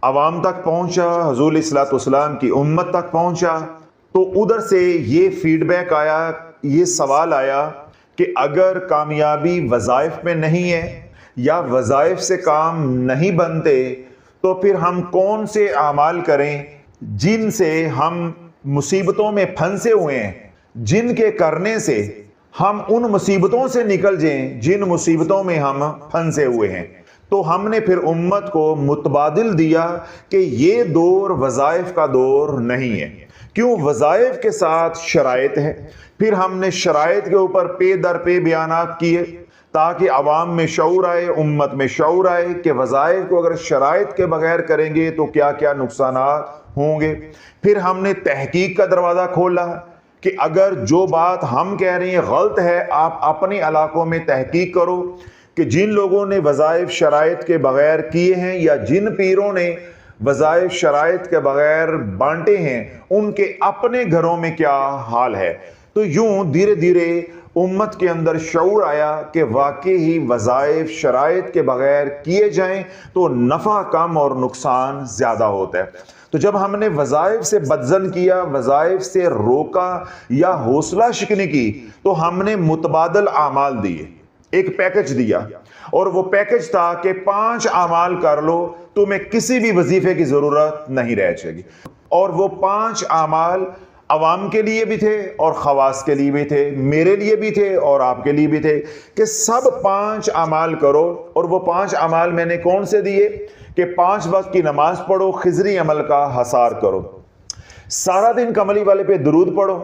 عوام تک پہنچا، حضور علیہ الصلوۃ والسلام کی امت تک پہنچا، تو ادھر سے یہ فیڈ بیک آیا، یہ سوال آیا کہ اگر کامیابی وظائف میں نہیں ہے یا وظائف سے کام نہیں بنتے تو پھر ہم کون سے اعمال کریں جن سے ہم مصیبتوں میں پھنسے ہوئے ہیں، جن کے کرنے سے ہم ان مصیبتوں سے نکل جائیں جن مصیبتوں میں ہم پھنسے ہوئے ہیں۔ تو ہم نے پھر امت کو متبادل دیا کہ یہ دور وظائف کا دور نہیں ہے، کیوں؟ وظائف کے ساتھ شرائط ہے۔ پھر ہم نے شرائط کے اوپر پے در پے بیانات کیے تاکہ عوام میں شعور آئے، امت میں شعور آئے کہ وظائف کو اگر شرائط کے بغیر کریں گے تو کیا کیا نقصانات ہوں گے۔ پھر ہم نے تحقیق کا دروازہ کھولا کہ اگر جو بات ہم کہہ رہے ہیں غلط ہے، آپ اپنے علاقوں میں تحقیق کرو کہ جن لوگوں نے وظائف شرائط کے بغیر کیے ہیں یا جن پیروں نے وظائف شرائط کے بغیر بانٹے ہیں ان کے اپنے گھروں میں کیا حال ہے۔ تو یوں دھیرے دھیرے امت کے اندر شعور آیا کہ واقعی ہی وظائف شرائط کے بغیر کیے جائیں تو نفع کم اور نقصان زیادہ ہوتا ہے۔ تو جب ہم نے وظائف سے بدزن کیا، وظائف سے روکا یا حوصلہ شکنی کی، تو ہم نے متبادل اعمال دیے، ایک پیکج دیا، اور وہ پیکج تھا کہ 5 اعمال کر لو، تمہیں کسی بھی وظیفے کی ضرورت نہیں رہ جائے گی۔ اور وہ 5 اعمال عوام کے لیے بھی تھے اور خواص کے لیے بھی تھے، میرے لیے بھی تھے اور آپ کے لیے بھی تھے، کہ سب 5 اعمال کرو۔ اور وہ 5 اعمال میں نے کون سے دیے کہ 5 وقت کی نماز پڑھو، خضری عمل کا حصار کرو، سارا دن کملی والے پہ درود پڑھو،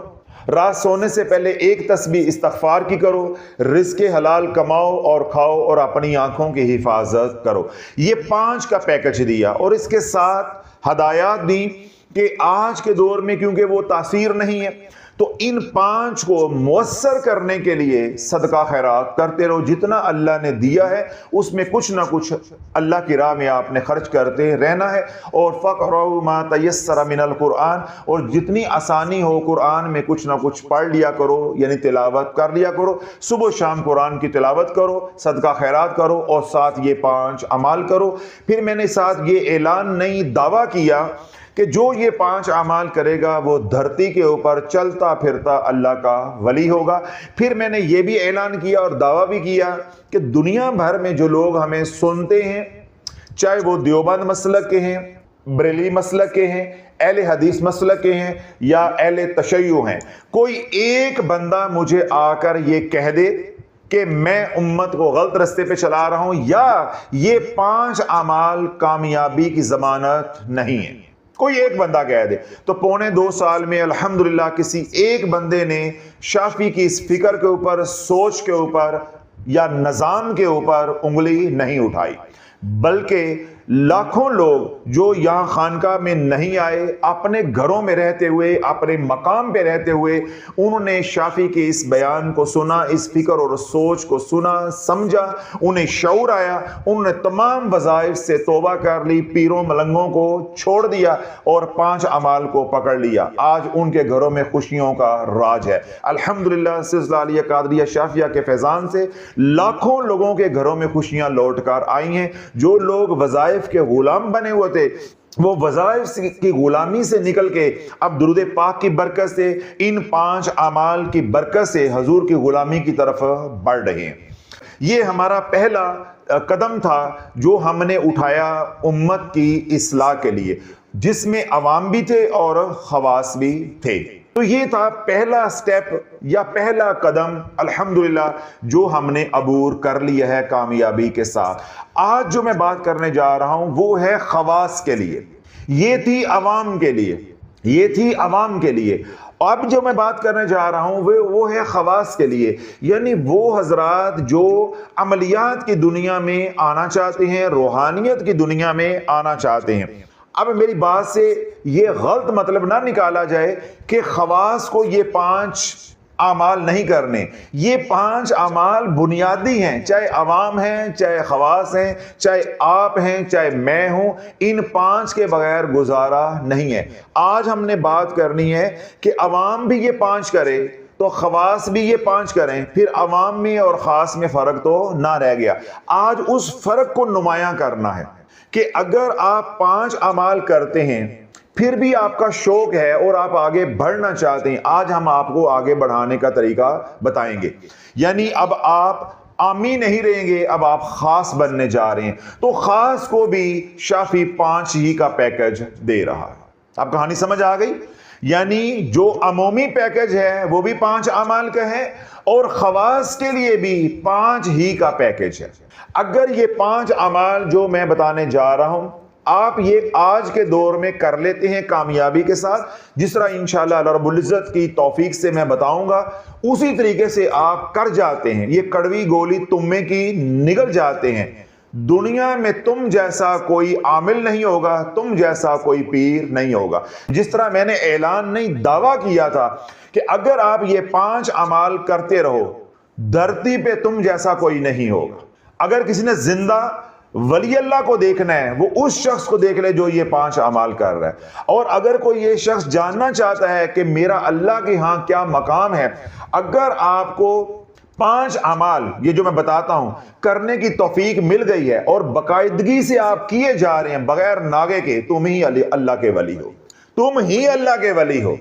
رات سونے سے پہلے ایک تسبیح استغفار کی کرو، رزق حلال کماؤ اور کھاؤ اور اپنی آنکھوں کی حفاظت کرو۔ یہ 5 کا پیکج دیا، اور اس کے ساتھ ہدایات دی کہ آج کے دور میں کیونکہ وہ تاثیر نہیں ہے تو ان 5 کو مؤثر کرنے کے لیے صدقہ خیرات کرتے رہو، جتنا اللہ نے دیا ہے اس میں کچھ نہ کچھ اللہ کی راہ میں آپ نے خرچ کرتے رہنا ہے۔ اور فَقْرَؤْا مَا تَيَسَّرَ مِنَ الْقُرْآنِ، اور جتنی آسانی ہو قرآن میں کچھ نہ کچھ پڑھ لیا کرو، یعنی تلاوت کر لیا کرو، صبح شام قرآن کی تلاوت کرو، صدقہ خیرات کرو، اور ساتھ یہ 5 اعمال کرو۔ پھر میں نے ساتھ یہ اعلان نہیں دعویٰ کیا کہ جو یہ 5 اعمال کرے گا وہ دھرتی کے اوپر چلتا پھرتا اللہ کا ولی ہوگا۔ پھر میں نے یہ بھی اعلان کیا اور دعویٰ بھی کیا کہ دنیا بھر میں جو لوگ ہمیں سنتے ہیں، چاہے وہ دیوبند مسلک کے ہیں، بریلی مسلک کے ہیں، اہل حدیث مسلک کے ہیں یا اہل تشیع ہیں، کوئی ایک بندہ مجھے آ کر یہ کہہ دے کہ میں امت کو غلط رستے پہ چلا رہا ہوں یا یہ 5 اعمال کامیابی کی ضمانت نہیں ہے، کوئی ایک بندہ کہہ دے، تو 2.25 سال میں الحمدللہ کسی ایک بندے نے شافی کی اس فکر کے اوپر، سوچ کے اوپر یا نظام کے اوپر انگلی نہیں اٹھائی، بلکہ لاکھوں لوگ جو یہاں خانقاہ میں نہیں آئے، اپنے گھروں میں رہتے ہوئے، اپنے مقام پہ رہتے ہوئے، انہوں نے شافی کے اس بیان کو سنا، اس فکر اور سوچ کو سنا، سمجھا، انہیں شعور آیا، انہوں نے تمام وظائف سے توبہ کر لی، پیروں ملنگوں کو چھوڑ دیا اور 5 اعمال کو پکڑ لیا۔ آج ان کے گھروں میں خوشیوں کا راج ہے الحمدللہ۔ سلسلہ علیہ قادریہ شافیہ کے فیضان سے لاکھوں لوگوں کے گھروں میں خوشیاں لوٹ کر آئی ہیں۔ جو لوگ وظائف کے غلام بنے ہوئے تھے وہ وظائف کی غلامی سے نکل کے اب درود پاک کی برکت سے، ان 5 اعمال کی برکت سے حضور کی غلامی کی طرف بڑھ رہے ہیں۔ یہ ہمارا پہلا قدم تھا جو ہم نے اٹھایا امت کی اصلاح کے لیے، جس میں عوام بھی تھے اور خواص بھی تھے۔ تو یہ تھا پہلا سٹیپ یا پہلا قدم الحمدللہ جو ہم نے عبور کر لیا ہے کامیابی کے ساتھ۔ آج جو میں بات کرنے جا رہا ہوں وہ ہے خواص کے لیے، یہ تھی عوام کے لیے، یہ تھی عوام کے لیے۔ اب جو میں بات کرنے جا رہا ہوں وہ ہے خواص کے لیے، یعنی وہ حضرات جو عملیات کی دنیا میں آنا چاہتے ہیں، روحانیت کی دنیا میں آنا چاہتے ہیں۔ اب میری بات سے یہ غلط مطلب نہ نکالا جائے کہ خواص کو یہ 5 اعمال نہیں کرنے، یہ 5 اعمال بنیادی ہیں، چاہے عوام ہیں، چاہے خواص ہیں، چاہے آپ ہیں، چاہے میں ہوں، ان 5 کے بغیر گزارا نہیں ہے۔ آج ہم نے بات کرنی ہے کہ عوام بھی یہ 5 کرے تو خواص بھی یہ 5 کریں، پھر عوام میں اور خاص میں فرق تو نہ رہ گیا۔ آج اس فرق کو نمایاں کرنا ہے کہ اگر آپ 5 اعمال کرتے ہیں پھر بھی آپ کا شوق ہے اور آپ آگے بڑھنا چاہتے ہیں، آج ہم آپ کو آگے بڑھانے کا طریقہ بتائیں گے۔ یعنی اب آپ عامی نہیں رہیں گے، اب آپ خاص بننے جا رہے ہیں، تو خاص کو بھی شافی 5 ہی کا پیکج دے رہا ہے۔ اب کہانی سمجھ آ گئی؟ یعنی جو عمومی پیکج ہے وہ بھی 5 اعمال کا ہے اور خواص کے لیے بھی 5 ہی کا پیکج ہے۔ اگر یہ 5 اعمال جو میں بتانے جا رہا ہوں آپ یہ آج کے دور میں کر لیتے ہیں کامیابی کے ساتھ، جس طرح انشاءاللہ اللہ رب العزت کی توفیق سے میں بتاؤں گا اسی طریقے سے آپ کر جاتے ہیں، یہ کڑوی گولی تمے کی نگل جاتے ہیں، دنیا میں تم جیسا کوئی عامل نہیں ہوگا، تم جیسا کوئی پیر نہیں ہوگا۔ جس طرح میں نے اعلان نہیں دعویٰ کیا تھا کہ اگر آپ یہ 5 اعمال کرتے رہو دھرتی پہ تم جیسا کوئی نہیں ہوگا۔ اگر کسی نے زندہ ولی اللہ کو دیکھنا ہے وہ اس شخص کو دیکھ لے جو یہ 5 اعمال کر رہا ہے، اور اگر کوئی یہ شخص جاننا چاہتا ہے کہ میرا اللہ کے ہاں کیا مقام ہے، اگر آپ کو 5 اعمال یہ جو میں بتاتا ہوں کرنے کی توفیق مل گئی ہے اور باقاعدگی سے آپ کیے جا رہے ہیں بغیر ناغے کے، تم ہی اللہ کے ولی ہو، تم ہی اللہ کے ولی ہو،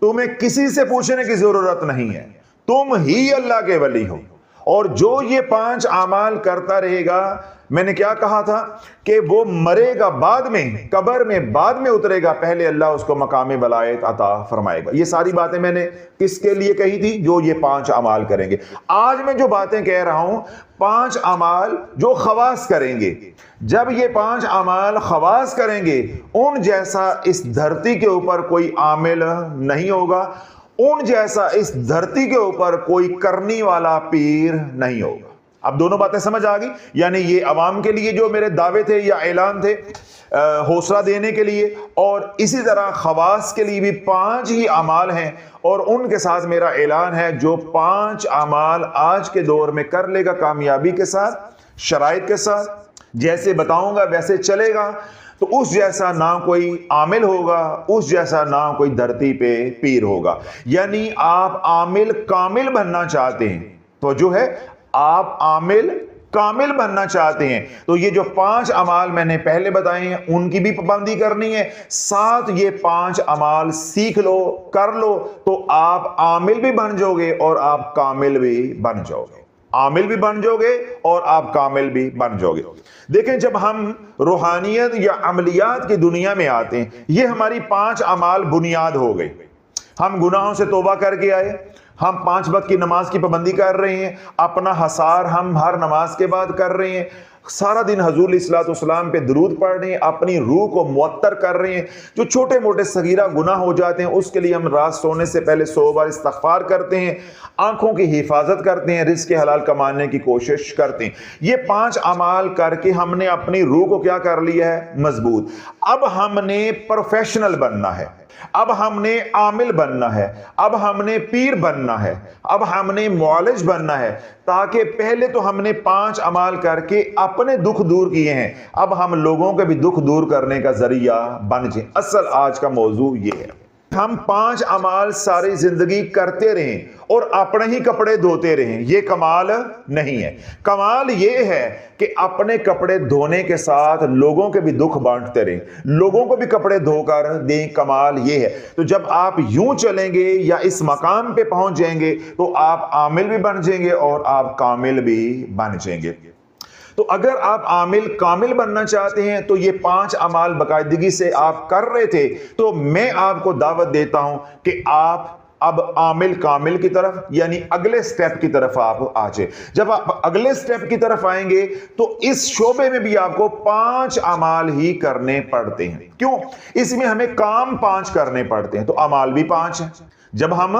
تمہیں کسی سے پوچھنے کی ضرورت نہیں ہے، تم ہی اللہ کے ولی ہو۔ اور جو یہ 5 اعمال کرتا رہے گا، میں نے کیا کہا تھا کہ وہ مرے گا بعد میں، قبر میں بعد میں اترے گا، پہلے اللہ اس کو مقام ولایت عطا فرمائے گا۔ یہ ساری باتیں میں نے کس کے لیے کہی تھی؟ جو یہ 5 اعمال کریں گے۔ آج میں جو باتیں کہہ رہا ہوں 5 اعمال جو خواص کریں گے، جب یہ 5 اعمال خواص کریں گے ان جیسا اس دھرتی کے اوپر کوئی عامل نہیں ہوگا، ان جیسا اس دھرتی کے اوپر کوئی کرنی والا پیر نہیں ہوگا۔ اب دونوں باتیں سمجھ آ گئی؟ یعنی یہ عوام کے لیے جو میرے دعوے تھے یا اعلان تھے حوصلہ دینے کے لیے، اور اسی طرح خواص کے لیے بھی 5 ہی اعمال ہیں، اور ان کے ساتھ میرا اعلان ہے جو 5 اعمال آج کے دور میں کر لے گا کامیابی کے ساتھ، شرائط کے ساتھ، جیسے بتاؤں گا ویسے چلے گا، تو اس جیسا نہ کوئی عامل ہوگا، اس جیسا نہ کوئی دھرتی پہ پیر ہوگا۔ یعنی آپ عامل کامل بننا چاہتے ہیں تو جو ہے آپ عامل کامل بننا چاہتے ہیں تو یہ جو 5 اعمال میں نے پہلے بتائے ہیں ان کی بھی پابندی کرنی ہے، ساتھ یہ 5 اعمال سیکھ لو، کر لو، تو آپ عامل بھی بن جاؤ گے اور آپ کامل بھی بن جاؤ گے، عامل بھی بن جاؤ گے اور آپ کامل بھی بن جاؤ گے۔ دیکھیں جب ہم روحانیت یا عملیات کی دنیا میں آتے ہیں، یہ ہماری 5 اعمال بنیاد ہو گئی۔ ہم گناہوں سے توبہ کر کے آئے، ہم 5 وقت کی نماز کی پابندی کر رہے ہیں، اپنا حصار ہم ہر نماز کے بعد کر رہے ہیں، سارا دن حضور علیہ الصلوۃ والسلام پہ درود پڑھ رہے ہیں، اپنی روح کو معطر کر رہے ہیں، جو چھوٹے موٹے صغیرہ گناہ ہو جاتے ہیں اس کے لیے ہم رات سونے سے پہلے 100 بار استغفار کرتے ہیں، آنکھوں کی حفاظت کرتے ہیں، رزق حلال کمانے کی کوشش کرتے ہیں۔ یہ 5 اعمال کر کے ہم نے اپنی روح کو کیا کر لیا ہے؟ مضبوط۔ اب ہم نے پروفیشنل بننا ہے، اب ہم نے عامل بننا ہے، اب ہم نے پیر بننا ہے، اب ہم نے معالج بننا ہے، تاکہ پہلے تو ہم نے 5 اعمال کر کے اپنے دکھ دور کیے ہیں، اب ہم لوگوں کے بھی دکھ دور کرنے کا ذریعہ بن جائیں۔ اصل آج کا موضوع یہ ہے، ہم 5 اعمال ساری زندگی کرتے رہیں اور اپنے ہی کپڑے دھوتے رہیں، یہ کمال نہیں ہے۔ کمال یہ ہے کہ اپنے کپڑے دھونے کے ساتھ لوگوں کے بھی دکھ بانٹتے رہیں، لوگوں کو بھی کپڑے دھو کر دیں، کمال یہ ہے۔ تو جب آپ یوں چلیں گے یا اس مقام پہ پہنچ جائیں گے تو آپ عامل بھی بن جائیں گے اور آپ کامل بھی بن جائیں گے۔ تو اگر آپ عامل کامل بننا چاہتے ہیں تو یہ 5 اعمال باقاعدگی سے آپ کر رہے تھے، تو میں آپ کو دعوت دیتا ہوں کہ آپ اب عامل کامل کی طرف یعنی اگلے سٹیپ کی طرف آپ آ جائیں۔ جب آپ اگلے سٹیپ کی طرف آئیں گے تو اس شعبے میں بھی آپ کو 5 اعمال ہی کرنے پڑتے ہیں۔ کیوں؟ اس میں ہمیں کام 5 کرنے پڑتے ہیں تو اعمال بھی 5 ہیں۔ جب ہم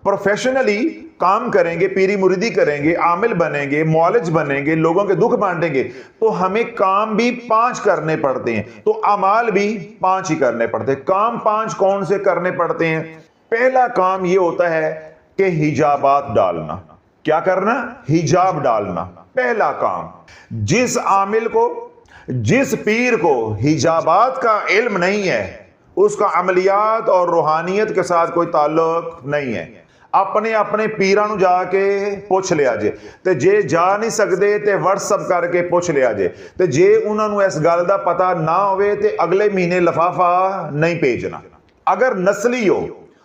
پروفیشنلی کام کریں گے، پیری مریدی کریں گے، عامل بنیں گے، معالج بنیں گے، لوگوں کے دکھ بانٹیں گے، تو ہمیں کام بھی 5 کرنے پڑتے ہیں، تو اعمال بھی 5 ہی کرنے پڑتے ہیں۔ کام 5 کون سے کرنے پڑتے ہیں؟ پہلا کام یہ ہوتا ہے کہ حجابات ڈالنا۔ کیا کرنا؟ حجاب ڈالنا، پہلا کام۔ جس عامل کو، جس پیر کو حجابات کا علم نہیں ہے، اس کا عملیات اور روحانیت کے ساتھ کوئی تعلق نہیں ہے۔ اپنے اپنے پیراں نو جا کے پوچھ لیا جے تے جے جا نہیں سکدے تے واٹس اپ کر کے پوچھ لیا جے تے جے انہاں نو اس گل دا پتہ نہ ہوئے تے اگلے مہینے لفافہ نہیں بھیجنا. اگر نسلی ہو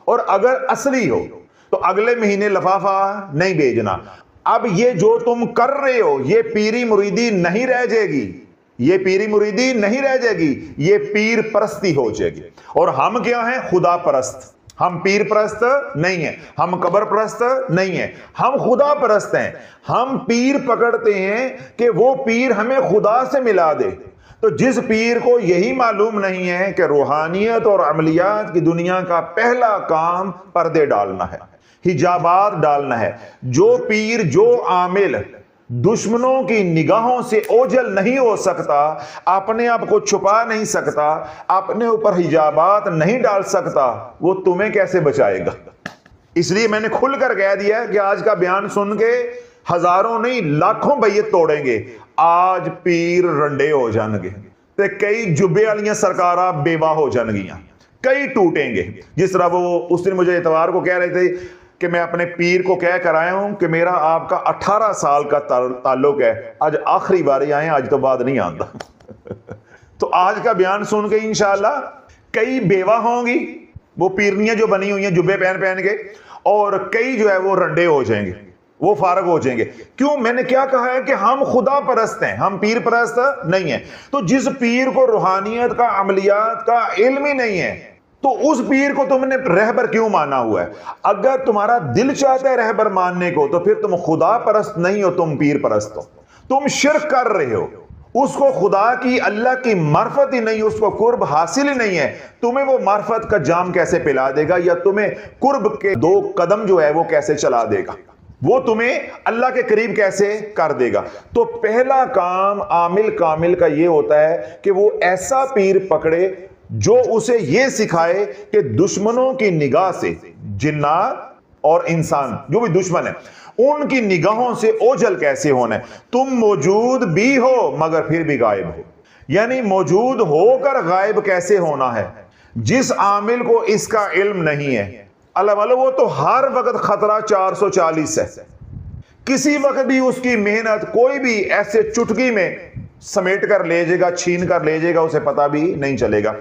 اور اگر اصلی ہو تو اگلے مہینے لفافہ نہیں بھیجنا. اب یہ جو تم کر رہے ہو یہ پیری مریدی نہیں رہ جائے گی, یہ پیری مریدی نہیں رہ جائے گی, یہ پیر پرستی ہو جائے گی. اور ہم کیا ہیں؟ خدا پرست. ہم پیر پرست نہیں ہیں, ہم قبر پرست نہیں ہیں, ہم خدا پرست ہیں. ہم پیر پکڑتے ہیں کہ وہ پیر ہمیں خدا سے ملا دے. تو جس پیر کو یہی معلوم نہیں ہے کہ روحانیت اور عملیات کی دنیا کا پہلا کام پردے ڈالنا ہے, حجابات ڈالنا ہے, جو پیر جو عامل دشمنوں کی نگاہوں سے اوجھل نہیں ہو سکتا, اپنے آپ کو چھپا نہیں سکتا, اپنے اوپر حجابات نہیں ڈال سکتا, وہ تمہیں کیسے بچائے گا؟ اس لیے میں نے کھل کر کہہ دیا کہ آج کا بیان سن کے ہزاروں نہیں لاکھوں بیعت توڑیں گے. آج پیر رنڈے ہو جان گے تے کئی جبے والیاں سرکاراں بیوہ ہو جان گیاں, کئی ٹوٹیں گے. جس طرح وہ اس دن مجھے اتوار کو کہہ رہے تھے کہ میں اپنے پیر کو کہہ کر آیا ہوں کہ میرا آپ کا 18 سال کا تعلق ہے, آج آخری باری آئے, آج تو بعد نہیں آتا. تو آج کا بیان سن کے انشاءاللہ کئی بیوہ ہوں گی, وہ پیرنیاں جو بنی ہوئی ہیں جبے پہن کے, اور کئی جو ہے وہ رنڈے ہو جائیں گے, وہ فارغ ہو جائیں گے. کیوں؟ میں نے کیا کہا ہے کہ ہم خدا پرست ہیں, ہم پیر پرست نہیں ہیں. تو جس پیر کو روحانیت کا عملیات کا علم ہی نہیں ہے تو اس پیر کو تم نے رہبر کیوں مانا ہوا ہے؟ اگر تمہارا دل چاہتا ہے رہبر ماننے کو تو پھر تم خدا پرست نہیں ہو, تم پیر پرست ہو. تم شرک کر رہے ہو, اس کو خدا کی اللہ کی معرفت ہی نہیں, اس کو قرب حاصل ہی نہیں ہے. تمہیں وہ معرفت کا جام کیسے پلا دے گا, یا تمہیں قرب کے 2 قدم جو ہے وہ کیسے چلا دے گا, وہ تمہیں اللہ کے قریب کیسے کر دے گا؟ تو پہلا کام عامل کامل کا یہ ہوتا ہے کہ وہ ایسا پیر پکڑے جو اسے یہ سکھائے کہ دشمنوں کی نگاہ سے, جنات اور انسان جو بھی دشمن ہیں, ان کی نگاہوں سے اوجھل کیسے ہونا ہے. تم موجود بھی ہو مگر پھر بھی غائب ہو, یعنی موجود ہو کر غائب کیسے ہونا ہے. جس عامل کو اس کا علم نہیں ہے, اللہ والو, وہ تو ہر وقت خطرہ 440 ہے. کسی وقت بھی اس کی محنت کوئی بھی ایسے چٹکی میں سمیٹ کر لے جائے گا, چھین کر لے جائے گا, اسے پتہ بھی نہیں چلے گا.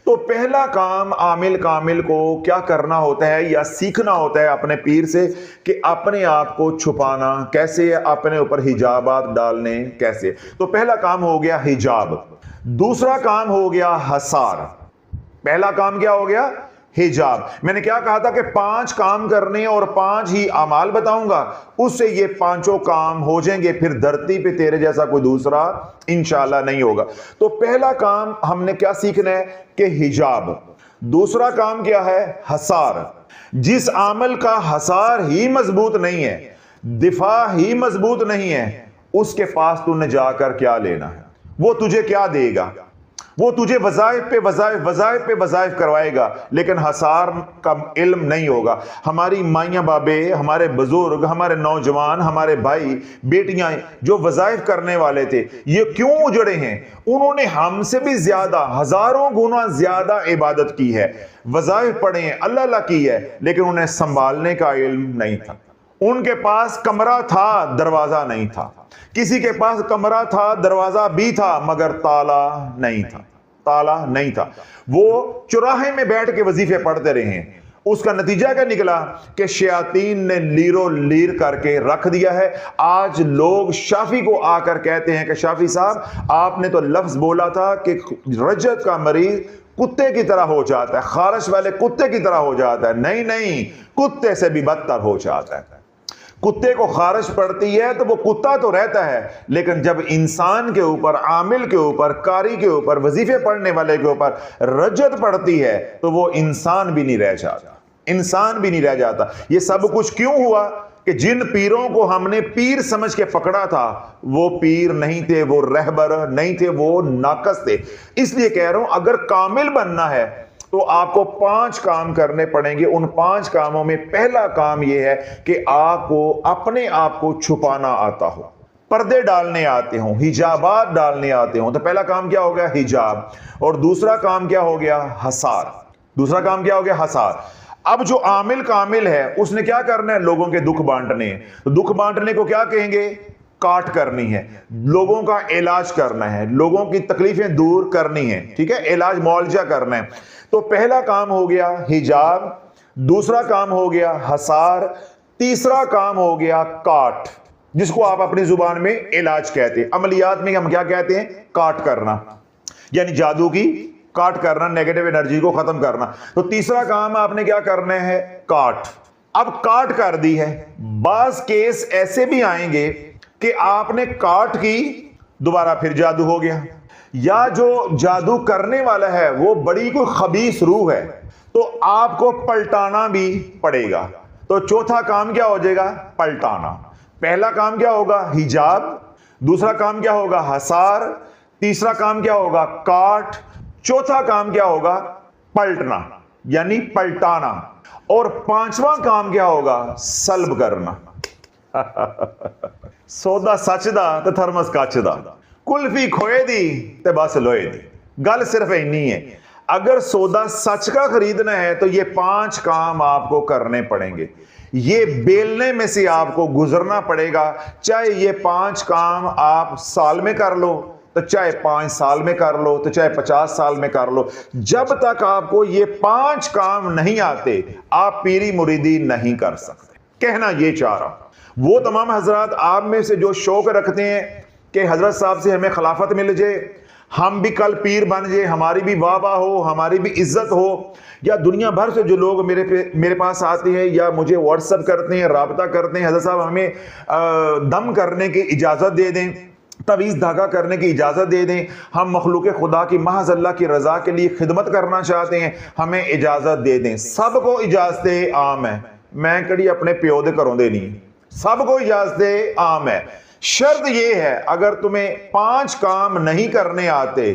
تو پہلا کام عامل کامل کو کیا کرنا ہوتا ہے یا سیکھنا ہوتا ہے اپنے پیر سے کہ اپنے آپ کو چھپانا کیسے, اپنے اوپر حجابات ڈالنے کیسے. تو پہلا کام ہو گیا حجاب. دوسرا کام ہو گیا حصار. پہلا کام کیا ہو گیا؟ حجاب. میں نے کیا کہا تھا کہ 5 کام کرنے اور 5 ہی اعمال بتاؤں گا, اس سے یہ 5 کام ہو جائیں گے, پھر دھرتی پہ تیرے جیسا کوئی دوسرا انشاءاللہ نہیں ہوگا. تو پہلا کام ہم نے کیا سیکھنا ہے کہ حجاب. دوسرا کام کیا ہے؟ حصار. جس عمل کا حصار ہی مضبوط نہیں ہے, دفاع ہی مضبوط نہیں ہے, اس کے پاس تو نے جا کر کیا لینا ہے؟ وہ تجھے کیا دے گا؟ وہ تجھے وظائف پہ وظائف پہ وظائف کروائے گا, لیکن حصار کا علم نہیں ہوگا. ہماری مائیاں بابے, ہمارے بزرگ, ہمارے نوجوان, ہمارے بھائی بیٹیاں جو وظائف کرنے والے تھے, یہ کیوں اجڑے ہیں؟ انہوں نے ہم سے بھی زیادہ, ہزاروں گنا زیادہ عبادت کی ہے, وظائف پڑھے ہیں, اللہ کی ہے, لیکن انہیں سنبھالنے کا علم نہیں تھا. ان کے پاس کمرہ تھا, دروازہ نہیں تھا. کسی کے پاس کمرہ تھا, دروازہ بھی تھا, مگر تالا نہیں تھا, تالا نہیں تھا. وہ چوراہے میں بیٹھ کے وظیفے پڑھتے رہے ہیں. اس کا نتیجہ کیا نکلا کہ شیاطین نے لیرو لیر کر کے رکھ دیا ہے. آج لوگ شافی کو آ کر کہتے ہیں کہ شافی صاحب آپ نے تو لفظ بولا تھا کہ رجت کا مریض کتے کی طرح ہو جاتا ہے, خارش والے کتے کی طرح ہو جاتا ہے. نہیں, کتے سے بھی بدتر ہو جاتا ہے. کتے کو خارش پڑتی ہے تو وہ کتا تو رہتا ہے, لیکن جب انسان کے اوپر, عامل کے اوپر, قاری کے اوپر, وظیفے پڑھنے والے کے اوپر رجت پڑتی ہے تو وہ انسان بھی نہیں رہ جاتا, انسان بھی نہیں رہ جاتا. یہ سب کچھ کیوں ہوا کہ جن پیروں کو ہم نے پیر سمجھ کے پکڑا تھا وہ پیر نہیں تھے, وہ رہبر نہیں تھے, وہ ناقص تھے. اس لیے کہہ رہا ہوں اگر کامل بننا ہے تو آپ کو 5 کام کرنے پڑیں گے. ان 5 کاموں میں پہلا کام یہ ہے کہ آپ کو اپنے آپ کو چھپانا آتا ہو, پردے ڈالنے آتے ہوں, حجابات ڈالنے آتے ہوں. تو پہلا کام کیا ہو گیا؟ حجاب. اور دوسرا کام کیا ہو گیا؟ حصار. دوسرا کام کیا ہو گیا؟ حصار. اب جو عامل کامل ہے اس نے کیا کرنا ہے؟ لوگوں کے دکھ بانٹنے ہیں. تو دکھ بانٹنے کو کیا کہیں گے؟ کاٹ کرنی ہے. لوگوں کا علاج کرنا ہے, لوگوں کی تکلیفیں دور کرنی ہے, ٹھیک ہے, علاج معالجہ کرنا ہے. تو پہلا کام ہو گیا حجاب, دوسرا کام ہو گیا حصار, تیسرا کام ہو گیا کاٹ, جس کو آپ اپنی زبان میں علاج کہتے ہیں. عملیات میں ہم کیا کہتے ہیں؟ کاٹ کرنا, یعنی جادو کی کاٹ کرنا, نیگیٹو انرجی کو ختم کرنا. تو تیسرا کام آپ نے کیا کرنا ہے؟ کاٹ. اب کاٹ کر دی ہے. بعض کیس ایسے بھی آئیں گے کہ آپ نے کاٹ کی, دوبارہ پھر جادو ہو گیا, یا جو جادو کرنے والا ہے وہ بڑی کوئی خبیث روح ہے, تو آپ کو پلٹانا بھی پڑے گا. تو چوتھا کام کیا ہو جائے گا؟ پلٹانا. پہلا کام کیا ہوگا؟ حجاب, دوسرا کام کیا ہوگا؟ حصار, تیسرا کام کیا ہوگا؟ کاٹ, چوتھا کام کیا ہوگا؟ پلٹنا یعنی پلٹانا, اور پانچواں کام کیا ہوگا؟ سلب کرنا. سودا سچ دا تے تھرمس کچ دا, کلفی کھوئے دی تے بس لوئے دی. گل صرف اینی ہے, اگر سودا سچ کا خریدنا ہے تو یہ 5 کام آپ کو کرنے پڑیں گے. یہ بیلنے میں سے آپ کو گزرنا پڑے گا, چاہے یہ 5 کام آپ سال میں کر لو, تو چاہے 5 سال میں کر لو, تو چاہے 50 سال میں کر لو. جب تک آپ کو یہ 5 کام نہیں آتے آپ پیری مریدی نہیں کر سکتے. کہنا یہ چاہ رہا ہوں, وہ تمام حضرات آپ میں سے جو شوق رکھتے ہیں کہ حضرت صاحب سے ہمیں خلافت مل جائے, ہم بھی کل پیر بن جائے, ہماری بھی واہ واہ ہو, ہماری بھی عزت ہو, یا دنیا بھر سے جو لوگ میرے پاس آتے ہیں یا مجھے واٹس ایپ کرتے ہیں, رابطہ کرتے ہیں, حضرت صاحب ہمیں دم کرنے کی اجازت دے دیں, تعویذ دھاگا کرنے کی اجازت دے دیں, ہم مخلوق خدا کی محض اللہ کی رضا کے لیے خدمت کرنا چاہتے ہیں, ہمیں اجازت دے دیں. سب کو اجازتیں عام ہے, میں کڑی اپنے پیو دے کروں دے نہیں, سب کو اجازتیں عام ہے. شرط یہ ہے اگر تمہیں 5 کام نہیں کرنے آتے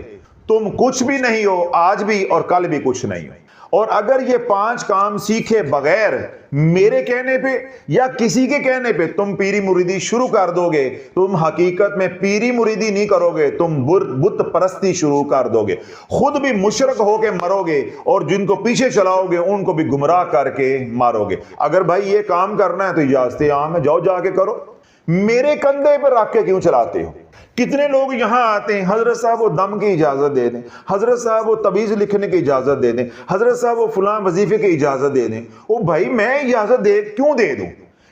تم کچھ بھی نہیں ہو, آج بھی اور کل بھی کچھ نہیں ہو. اور اگر یہ 5 کام سیکھے بغیر میرے کہنے پہ یا کسی کے کہنے پہ تم پیری مریدی شروع کر دو گے, تم حقیقت میں پیری مریدی نہیں کرو گے, تم بت پرستی شروع کر دو گے, خود بھی مشرک ہو کے مرو گے, اور جن کو پیچھے چلاؤ گے ان کو بھی گمراہ کر کے مارو گے. اگر بھائی یہ کام کرنا ہے تو اجازت عام ہے, جاؤ جا کے کرو. میرے کندھے پر رکھ کے کیوں چلاتے ہو؟ کتنے لوگ یہاں آتے ہیں, حضرت صاحب وہ دم کی اجازت دے دیں, حضرت صاحب وہ تعویذ لکھنے کی اجازت دے دیں, حضرت صاحب وہ فلاں وظیفے کی اجازت دے دیں. او بھائی میں اجازت کیوں دے دوں,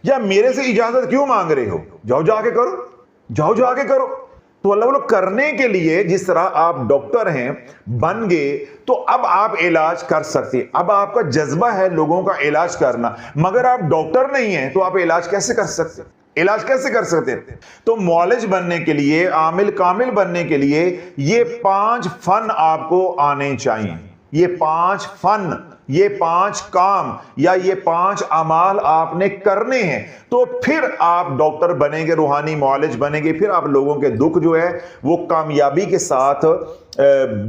یا میرے سے اجازت کیوں مانگ رہے ہو؟ جاؤ جا کے کرو, جاؤ جا کے کرو. تو اللہ کرنے کے لیے جس طرح آپ ڈاکٹر ہیں بن گئے تو اب آپ علاج کر سکتے ہیں. اب آپ کا جذبہ ہے لوگوں کا علاج کرنا, مگر آپ ڈاکٹر نہیں ہیں تو آپ علاج کیسے کر سکتے ہیں؟ علاج کیسے کر سکتے ہیں؟ تو معالج بننے کے لیے, عامل کامل بننے کے لیے یہ 5 فن آپ کو آنے چاہیے. یہ 5 فن, یہ 5 کام یا یہ 5 اعمال آپ نے کرنے ہیں, تو پھر آپ ڈاکٹر بنیں گے, روحانی معالج بنیں گے, پھر آپ لوگوں کے دکھ جو ہے وہ کامیابی کے ساتھ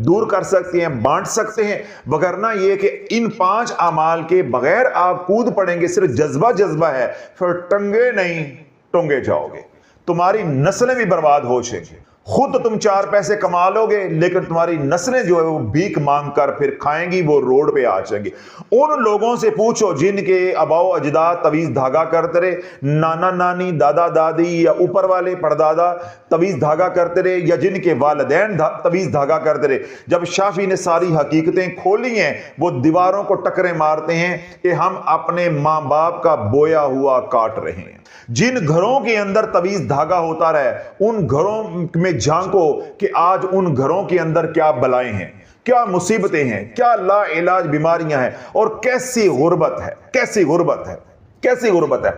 دور کر سکتے ہیں, بانٹ سکتے ہیں. وگرنہ یہ کہ ان 5 اعمال کے بغیر آپ کود پڑیں گے, صرف جذبہ ہے, پھر ٹنگے نہیں ٹونگے جاؤ گے, تمہاری نسلیں بھی برباد ہو جائیں گی. خود تم 4 پیسے کما لو گے لیکن تمہاری نسلیں جو ہے وہ بھیک مانگ کر پھر کھائیں گی, وہ روڈ پہ آ جائیں گی. ان لوگوں سے پوچھو جن کے آباؤ اجداد تعویذ دھاگا کرتے رہے, نانا نانی, دادا دادی یا اوپر والے پردادا تعویذ دھاگا کرتے رہے, یا جن کے والدین تعویذ دھاگا کرتے رہے. جب شافی نے ساری حقیقتیں کھولی ہیں وہ دیواروں کو ٹکرے مارتے ہیں کہ ہم اپنے ماں باپ کا بویا ہوا کاٹ رہے ہیں. جن گھروں کے اندر تعویذ دھاگا ہوتا رہے ان گھروں میں جھانکو کہ آج ان گھروں کے اندر کیا بلائیں ہیں, کیا مصیبتیں ہیں, کیا لا علاج بیماریاں ہیں, اور کیسی غربت ہے, کیسی غربت ہے, کیسی غربت ہے.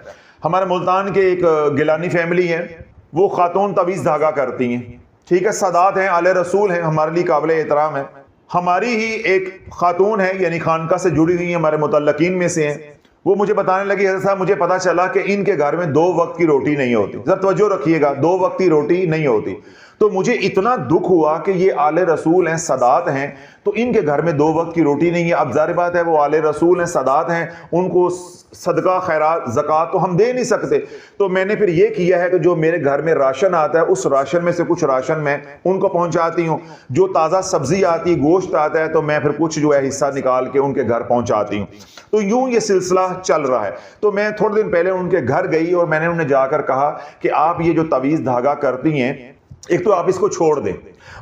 ہمارے ملتان کے ایک گیلانی فیملی ہے, وہ خاتون تعویذ دھاگا کرتی ہیں, ٹھیک ہے, سادات ہیں, آل رسول ہیں, ہمارے لیے قابل احترام ہے. ہماری ہی ایک خاتون ہے یعنی خانقاہ سے جڑی ہوئی ہیں, ہمارے متعلقین میں سے ہیں. وہ مجھے بتانے لگی, حضرت صاحب مجھے پتا چلا کہ ان کے گھر میں 2 وقت کی روٹی نہیں ہوتی. ذرا توجہ رکھیے گا, 2 وقت کی روٹی نہیں ہوتی. تو مجھے اتنا دکھ ہوا کہ یہ آل رسول ہیں، سادات ہیں، تو ان کے گھر میں 2 وقت کی روٹی نہیں ہے. اب ظاہر بات ہے وہ آل رسول ہیں، سادات ہیں، ان کو صدقہ خیرات زکوٰۃ تو ہم دے نہیں سکتے. تو میں نے پھر یہ کیا ہے کہ جو میرے گھر میں راشن آتا ہے اس راشن میں سے کچھ راشن میں ان کو پہنچاتی ہوں. جو تازہ سبزی آتی، گوشت آتا ہے، تو میں پھر کچھ جو ہے حصہ نکال کے ان کے گھر پہنچاتی ہوں. تو یوں یہ سلسلہ چل رہا ہے. تو میں تھوڑے دن پہلے ان کے گھر گئی اور میں نے انہیں جا کر کہا کہ آپ یہ جو تعویذ دھاگا کرتی ہیں، ایک تو آپ اس کو چھوڑ دیں،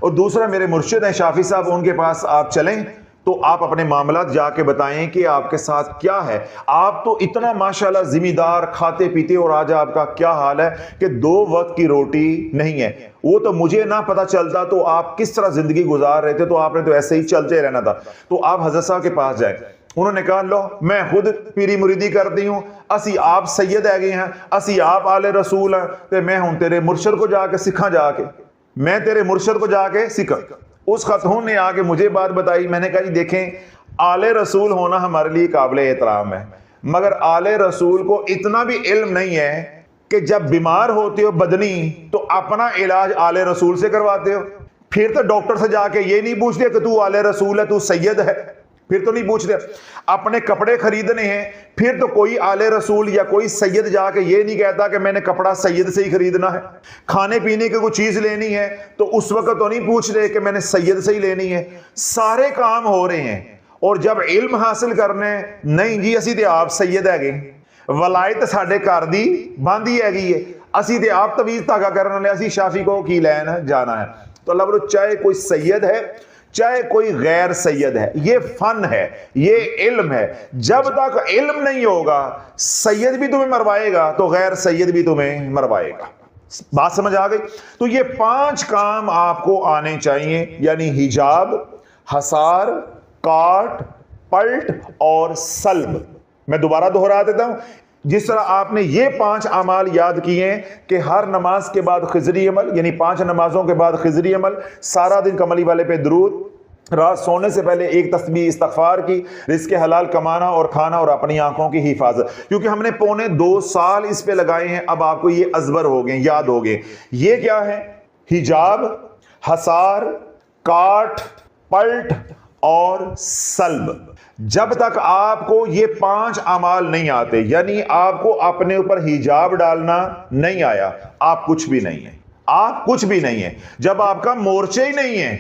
اور دوسرا میرے مرشد ہیں شافی صاحب، ان کے پاس آپ چلیں تو آپ اپنے معاملات جا کے بتائیں کہ آپ کے ساتھ کیا ہے. آپ تو اتنا ماشاءاللہ ذمہ دار، کھاتے پیتے، اور آج آپ کا کیا حال ہے کہ 2 وقت کی روٹی نہیں ہے. وہ تو مجھے نہ پتا چلتا تو آپ کس طرح زندگی گزار رہے تھے، تو آپ نے تو ایسے ہی چلتے رہنا تھا. تو آپ حضرت صاحب کے پاس جائیں. انہوں نے کہا لو میں خود پیری مریدی کرتی ہوں، اسی آپ سید ہے گئے ہیں، اسی آپ آل رسول ہیں، تے میں ہوں تیرے مرشد کو جا کے سکھا، جا کے میں تیرے مرشد کو جا کے سکھا. اس خاتون نے آ کے مجھے بات بتائی. میں نے کہا جی دیکھیں، آل رسول ہونا ہمارے لیے قابل احترام ہے، مگر آل رسول کو اتنا بھی علم نہیں ہے کہ جب بیمار ہوتے ہو بدنی تو اپنا علاج آل رسول سے کرواتے ہو. پھر تو ڈاکٹر سے جا کے یہ نہیں پوچھتے کہ تو آل رسول ہے، تو سید ہے، پھر تو نہیں پوچھتے. اپنے کپڑے خریدنے ہیں، پھر تو کوئی آل رسول یا کوئی سید جا کے یہ نہیں کہتا کہ میں نے کپڑا سید سے ہی خریدنا ہے. کھانے پینے کی کوئی چیز لینی ہے تو اس وقت تو نہیں پوچھ رہے کہ میں نے سید سے ہی لینی ہے. سارے کام ہو رہے ہیں. اور جب علم حاصل کرنے، نہیں جی اسی تے آپ سید ہے گئے، ولایت ساڈے گھر دی باندھی ہے گئی ہے، اسی تے آپ تعویذ دھاگا کرنے والے، اسی شافی کو کی لین جانا ہے. تو اللہ بولو چاہے کوئی سید ہے چاہے کوئی غیر سید ہے، یہ فن ہے، یہ علم ہے. جب تک علم نہیں ہوگا، سید بھی تمہیں مروائے گا تو غیر سید بھی تمہیں مروائے گا. بات سمجھ آ گئی؟ تو یہ 5 کام آپ کو آنے چاہیے، یعنی حجاب، حصار، کاٹ، پلٹ اور سلب. میں دوبارہ دہرا دیتا ہوں. جس طرح آپ نے یہ 5 اعمال یاد کیے ہیں کہ ہر نماز کے بعد خضری عمل، یعنی 5 نمازوں کے بعد خضری عمل، سارا دن کملی والے پہ درود، رات سونے سے پہلے 1 تسبیح استغفار کی، رزق حلال کمانا اور کھانا، اور اپنی آنکھوں کی حفاظت. کیونکہ ہم نے 2.25 سال اس پہ لگائے ہیں، اب آپ کو یہ ازبر ہو گئے، یاد ہو گئے. یہ کیا ہے؟ حجاب، حصار، کاٹ، پلٹ اور سلب. جب تک آپ کو یہ 5 اعمال نہیں آتے، یعنی آپ کو اپنے اوپر حجاب ڈالنا نہیں آیا، آپ کچھ بھی نہیں ہیں. آپ کچھ بھی نہیں ہیں. جب آپ کا مورچہ ہی نہیں ہے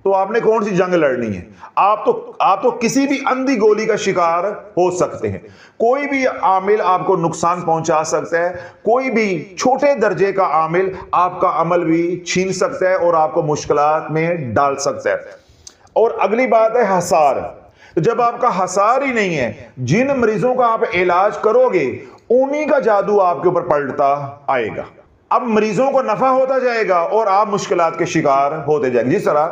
تو آپ نے کون سی جنگ لڑنی ہے؟ آپ تو کسی بھی اندھی گولی کا شکار ہو سکتے ہیں. کوئی بھی عامل آپ کو نقصان پہنچا سکتا ہے، کوئی بھی چھوٹے درجے کا عامل آپ کا عمل بھی چھین سکتا ہے اور آپ کو مشکلات میں ڈال سکتا ہے. اور اگلی بات ہے حصار. تو جب آپ کا حصار ہی نہیں ہے، جن مریضوں کا آپ علاج کرو گے انہی کا جادو آپ کے اوپر پلٹتا آئے گا. اب مریضوں کو نفع ہوتا جائے گا اور آپ مشکلات کے شکار ہوتے جائیں گے. جس طرح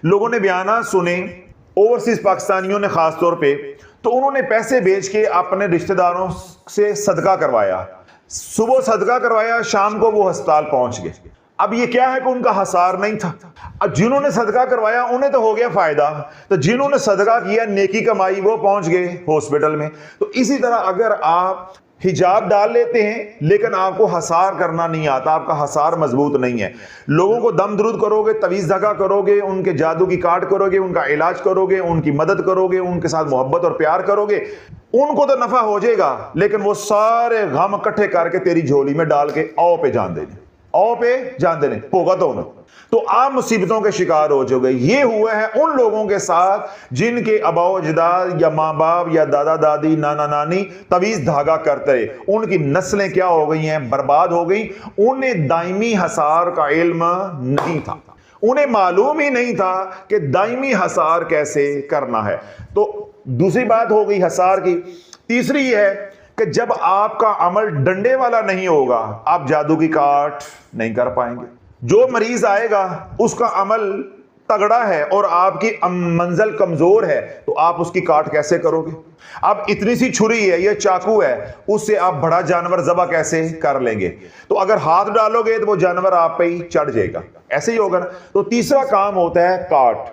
لوگوں نے بیانات سنے اوورسیز پاکستانیوں نے خاص طور پہ، تو انہوں نے پیسے بیچ کے اپنے رشتہ داروں سے صدقہ کروایا. صبح صدقہ کروایا، شام کو وہ ہسپتال پہنچ گئے. اب یہ کیا ہے کہ ان کا حصار نہیں تھا. اب جنہوں نے صدقہ کروایا انہیں تو ہو گیا فائدہ، تو جنہوں نے صدقہ کیا، نیکی کمائی، وہ پہنچ گئے ہاسپٹل میں. تو اسی طرح اگر آپ حجاب ڈال لیتے ہیں لیکن آپ کو حصار کرنا نہیں آتا، آپ کا حصار مضبوط نہیں ہے، لوگوں کو دم درود کرو گے، تعویذ دھاگا کرو گے، ان کے جادو کی کاٹ کرو گے، ان کا علاج کرو گے، ان کی مدد کرو گے، ان کے ساتھ محبت اور پیار کرو گے، ان کو تو نفع ہو جائے گا، لیکن وہ سارے غم اکٹھے کر کے تیری جھولی میں ڈال کے او پہ جان دیں، او پہ جان دینے ہوگا تو انہوں، تو آپ مصیبتوں کے شکار ہو جاؤ گے. یہ ہوا ہے ان لوگوں کے ساتھ جن کے آبا و اجداد یا ماں باپ یا دادا دادی، نانا نانی تعویذ دھاگا کرتے رہے. ان کی نسلیں کیا ہو گئی ہیں؟ برباد ہو گئی. انہیں دائمی حصار کا علم نہیں تھا، انہیں معلوم ہی نہیں تھا کہ دائمی حصار کیسے کرنا ہے. تو دوسری بات ہو گئی حصار کی. تیسری یہ ہے کہ جب آپ کا عمل ڈنڈے والا نہیں ہوگا، آپ جادو کی کاٹ نہیں کر پائیں گے. جو مریض آئے گا اس کا عمل تگڑا ہے اور آپ کی منزل کمزور ہے، تو آپ اس کی کاٹ کیسے کرو گے؟ اب اتنی سی چھری ہے، یہ چاقو ہے، اس سے آپ بڑا جانور ذبح کیسے کر لیں گے؟ تو اگر ہاتھ ڈالو گے تو وہ جانور آپ پہ ہی چڑھ جائے گا، ایسے ہی ہوگا نا. تو تیسرا کام ہوتا ہے کاٹ،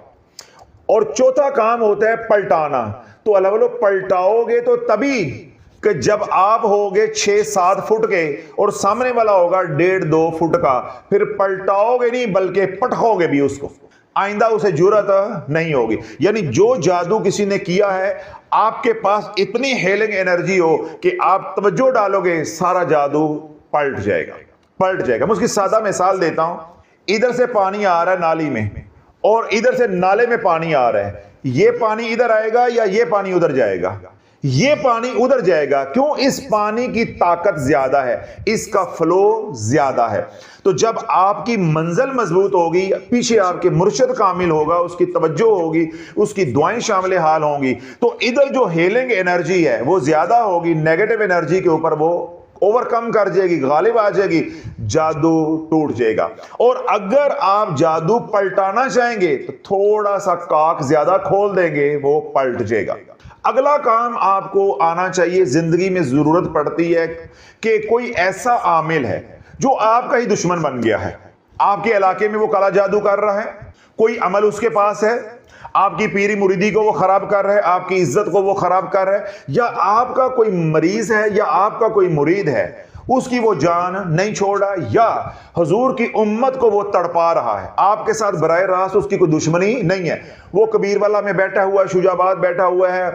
اور چوتھا کام ہوتا ہے پلٹانا. تو اللہ والو پلٹاؤ گے تو تبھی کہ جب آپ ہوگے 6-7 فٹ کے اور سامنے والا ہوگا 1.5-2 فٹ کا، پھر پلٹاؤ گے نہیں بلکہ پٹکو گے بھی اس کو، آئندہ اسے جرأت نہیں ہوگی۔ یعنی جو جادو کسی نے کیا ہے، آپ کے پاس اتنی ہیلنگ انرجی ہو کہ آپ توجہ ڈالو گے، سارا جادو پلٹ جائے گا، پلٹ جائے گا۔ میں اس کی سادہ مثال دیتا ہوں۔ ادھر سے پانی آ رہا ہے نالی میں اور ادھر سے نالے میں پانی آ رہا ہے، یہ پانی ادھر آئے گا یا یہ پانی ادھر جائے گا؟ یہ پانی ادھر جائے گا۔ کیوں؟ اس پانی کی طاقت زیادہ ہے، اس کا فلو زیادہ ہے۔ تو جب آپ کی منزل مضبوط ہوگی، پیچھے آپ کے مرشد کامل ہوگا، اس کی توجہ ہوگی، اس کی دعائیں شامل حال ہوں گی، تو ادھر جو ہیلنگ انرجی ہے وہ زیادہ ہوگی، نیگیٹو انرجی کے اوپر وہ اوور کم کر جائے گی، غالب آ جائے گی، جادو ٹوٹ جائے گا۔ اور اگر آپ جادو پلٹانا چاہیں گے تو تھوڑا سا کاک زیادہ کھول دیں گے، وہ پلٹ جائے گا۔ اگلا کام آپ کو آنا چاہیے، زندگی میں ضرورت پڑتی ہے کہ کوئی ایسا عامل ہے جو آپ کا ہی دشمن بن گیا ہے، آپ کے علاقے میں وہ کالا جادو کر رہا ہے، کوئی عمل اس کے پاس ہے، آپ کی پیری مریدی کو وہ خراب کر رہا ہے، آپ کی عزت کو وہ خراب کر رہا ہے، یا آپ کا کوئی مریض ہے یا آپ کا کوئی مرید ہے، اس کی وہ جان نہیں چھوڑ رہا، یا حضور کی امت کو وہ تڑپا رہا ہے، آپ کے ساتھ براہ راست اس کی کوئی دشمنی نہیں ہے، وہ کبیر والا میں بیٹھا ہوا ہے، شجاع آباد بیٹھا ہوا ہے،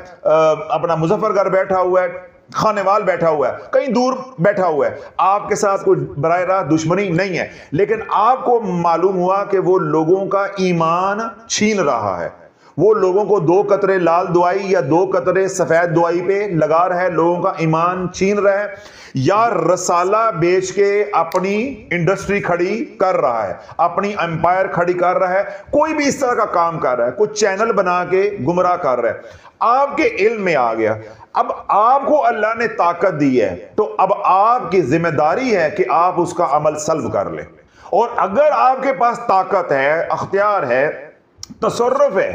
اپنا مظفر گڑھ بیٹھا ہوا ہے، خانوال بیٹھا ہوا ہے، کہیں دور بیٹھا ہوا ہے، آپ کے ساتھ کوئی براہ راست دشمنی نہیں ہے، لیکن آپ کو معلوم ہوا کہ وہ لوگوں کا ایمان چھین رہا ہے، وہ لوگوں کو 2 قطرے لال دوائی یا 2 قطرے سفید دوائی پہ لگا رہا ہے، لوگوں کا ایمان چھین رہا ہے، یا رسالہ بیچ کے اپنی انڈسٹری کھڑی کر رہا ہے، اپنی امپائر کھڑی کر رہا ہے، کوئی بھی اس طرح کا کام کر رہا ہے، کوئی چینل بنا کے گمراہ کر رہا ہے، آپ کے علم میں آ گیا، اب آپ کو اللہ نے طاقت دی ہے، تو اب آپ کی ذمہ داری ہے کہ آپ اس کا عمل سلب کر لیں۔ اور اگر آپ کے پاس طاقت ہے، اختیار ہے، تصرف ہے،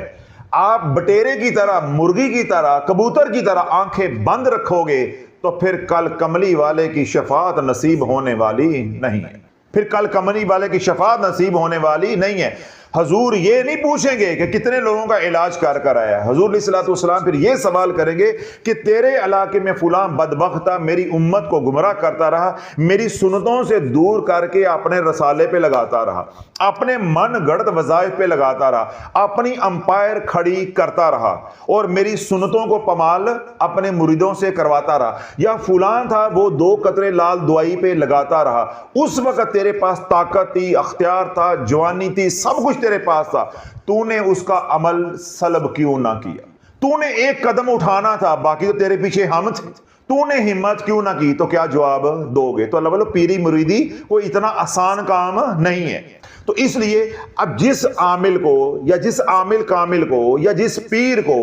آپ بٹیرے کی طرح، مرغی کی طرح، کبوتر کی طرح آنکھیں بند رکھو گے تو پھر کل کملی والے کی شفاعت نصیب ہونے والی نہیں ہے، پھر کل کملی والے کی شفاعت نصیب ہونے والی نہیں ہے۔ حضور یہ نہیں پوچھیں گے کہ کتنے لوگوں کا علاج کر کر آیا ہے، حضور علیہ الصلوۃ والسلام پھر یہ سوال کریں گے کہ تیرے علاقے میں فلاں بدبخت تھا، میری امت کو گمراہ کرتا رہا، میری سنتوں سے دور کر کے اپنے رسالے پہ لگاتا رہا، اپنے من گڑت وظائف پہ لگاتا رہا، اپنی امپائر کھڑی کرتا رہا، اور میری سنتوں کو پمال اپنے مریدوں سے کرواتا رہا، یا فلاں تھا وہ 2 قطرے لال دوائی پہ لگاتا رہا، اس وقت تیرے پاس طاقت تھی، اختیار تھا، جوانی تھی، سب کچھ تیرے پاس تھا، تو نے اس کا عمل سلب کیوں نہ کیا؟ تو نے ایک قدم اٹھانا تھا، باقی تو تیرے پیچھے ہم تھے، تو نے ہمت کیوں نہ کی؟ تو کیا جواب دو گے؟ تو اللہ والو پیری مریدی کوئی اتنا آسان کام نہیں ہے۔ تو اس لیے اب جس عامل کو یا جس عامل کامل کو یا جس پیر کو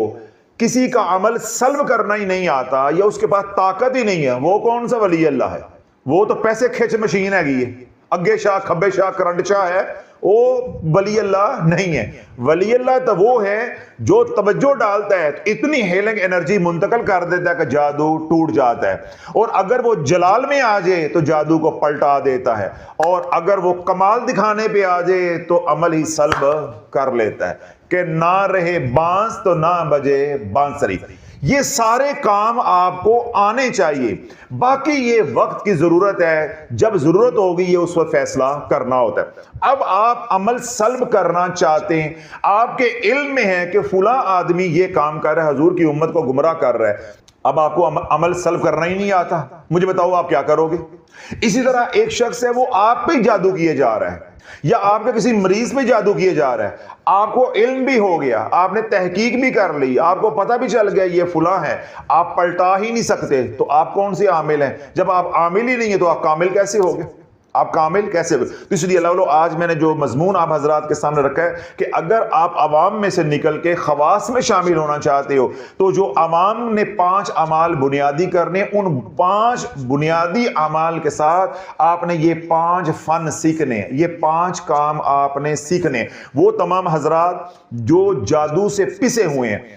کسی کا عمل سلب کرنا ہی نہیں آتا یا اس کے پاس طاقت ہی نہیں ہے، وہ کون سا ولی اللہ ہے؟ وہ تو پیسے کھچ مشین ہے گی، اگے شاہ کھبے شاہ کرنٹ شاہ ہے، وہ ولی اللہ نہیں ہے۔ ولی اللہ تو وہ ہے جو توجہ ڈالتا ہے تو اتنی ہیلنگ انرجی منتقل کر دیتا ہے کہ جادو ٹوٹ جاتا ہے، اور اگر وہ جلال میں آ جائے تو جادو کو پلٹا دیتا ہے، اور اگر وہ کمال دکھانے پہ آ جائے تو عمل ہی سلب کر لیتا ہے کہ نہ رہے بانس تو نہ بجے بانسری۔ یہ سارے کام آپ کو آنے چاہیے، باقی یہ وقت کی ضرورت ہے، جب ضرورت ہوگی یہ اس وقت فیصلہ کرنا ہوتا ہے۔ اب آپ عمل سلب کرنا چاہتے ہیں، آپ کے علم میں ہے کہ فلاں آدمی یہ کام کر رہا ہے، حضور کی امت کو گمراہ کر رہا ہے، اب آپ کو عمل سلب کرنا ہی نہیں آتا، مجھے بتاؤ آپ کیا کرو گے؟ اسی طرح ایک شخص ہے وہ آپ پہ جادو کیے جا رہا ہے، یا آپ کے کسی مریض پہ جادو کیے جا رہا ہے، آپ کو علم بھی ہو گیا، آپ نے تحقیق بھی کر لی، آپ کو پتہ بھی چل گیا یہ فلاں ہے، آپ پلٹا ہی نہیں سکتے، تو آپ کون سے عامل ہیں؟ جب آپ عامل ہی نہیں ہیں تو آپ کامل کیسے ہوگے؟ آپ کامل کیسے ہوگے؟ تو اس لیے اللہ آج میں نے جو مضمون آپ حضرات کے سامنے رکھا ہے کہ اگر آپ عوام میں سے نکل کے خواص میں شامل ہونا چاہتے ہو تو جو عوام نے 5 اعمال بنیادی کرنے، ان 5 بنیادی اعمال کے ساتھ آپ نے یہ 5 فن سیکھنے، یہ 5 کام آپ نے سیکھنے۔ وہ تمام حضرات جو جادو سے پسے ہوئے ہیں،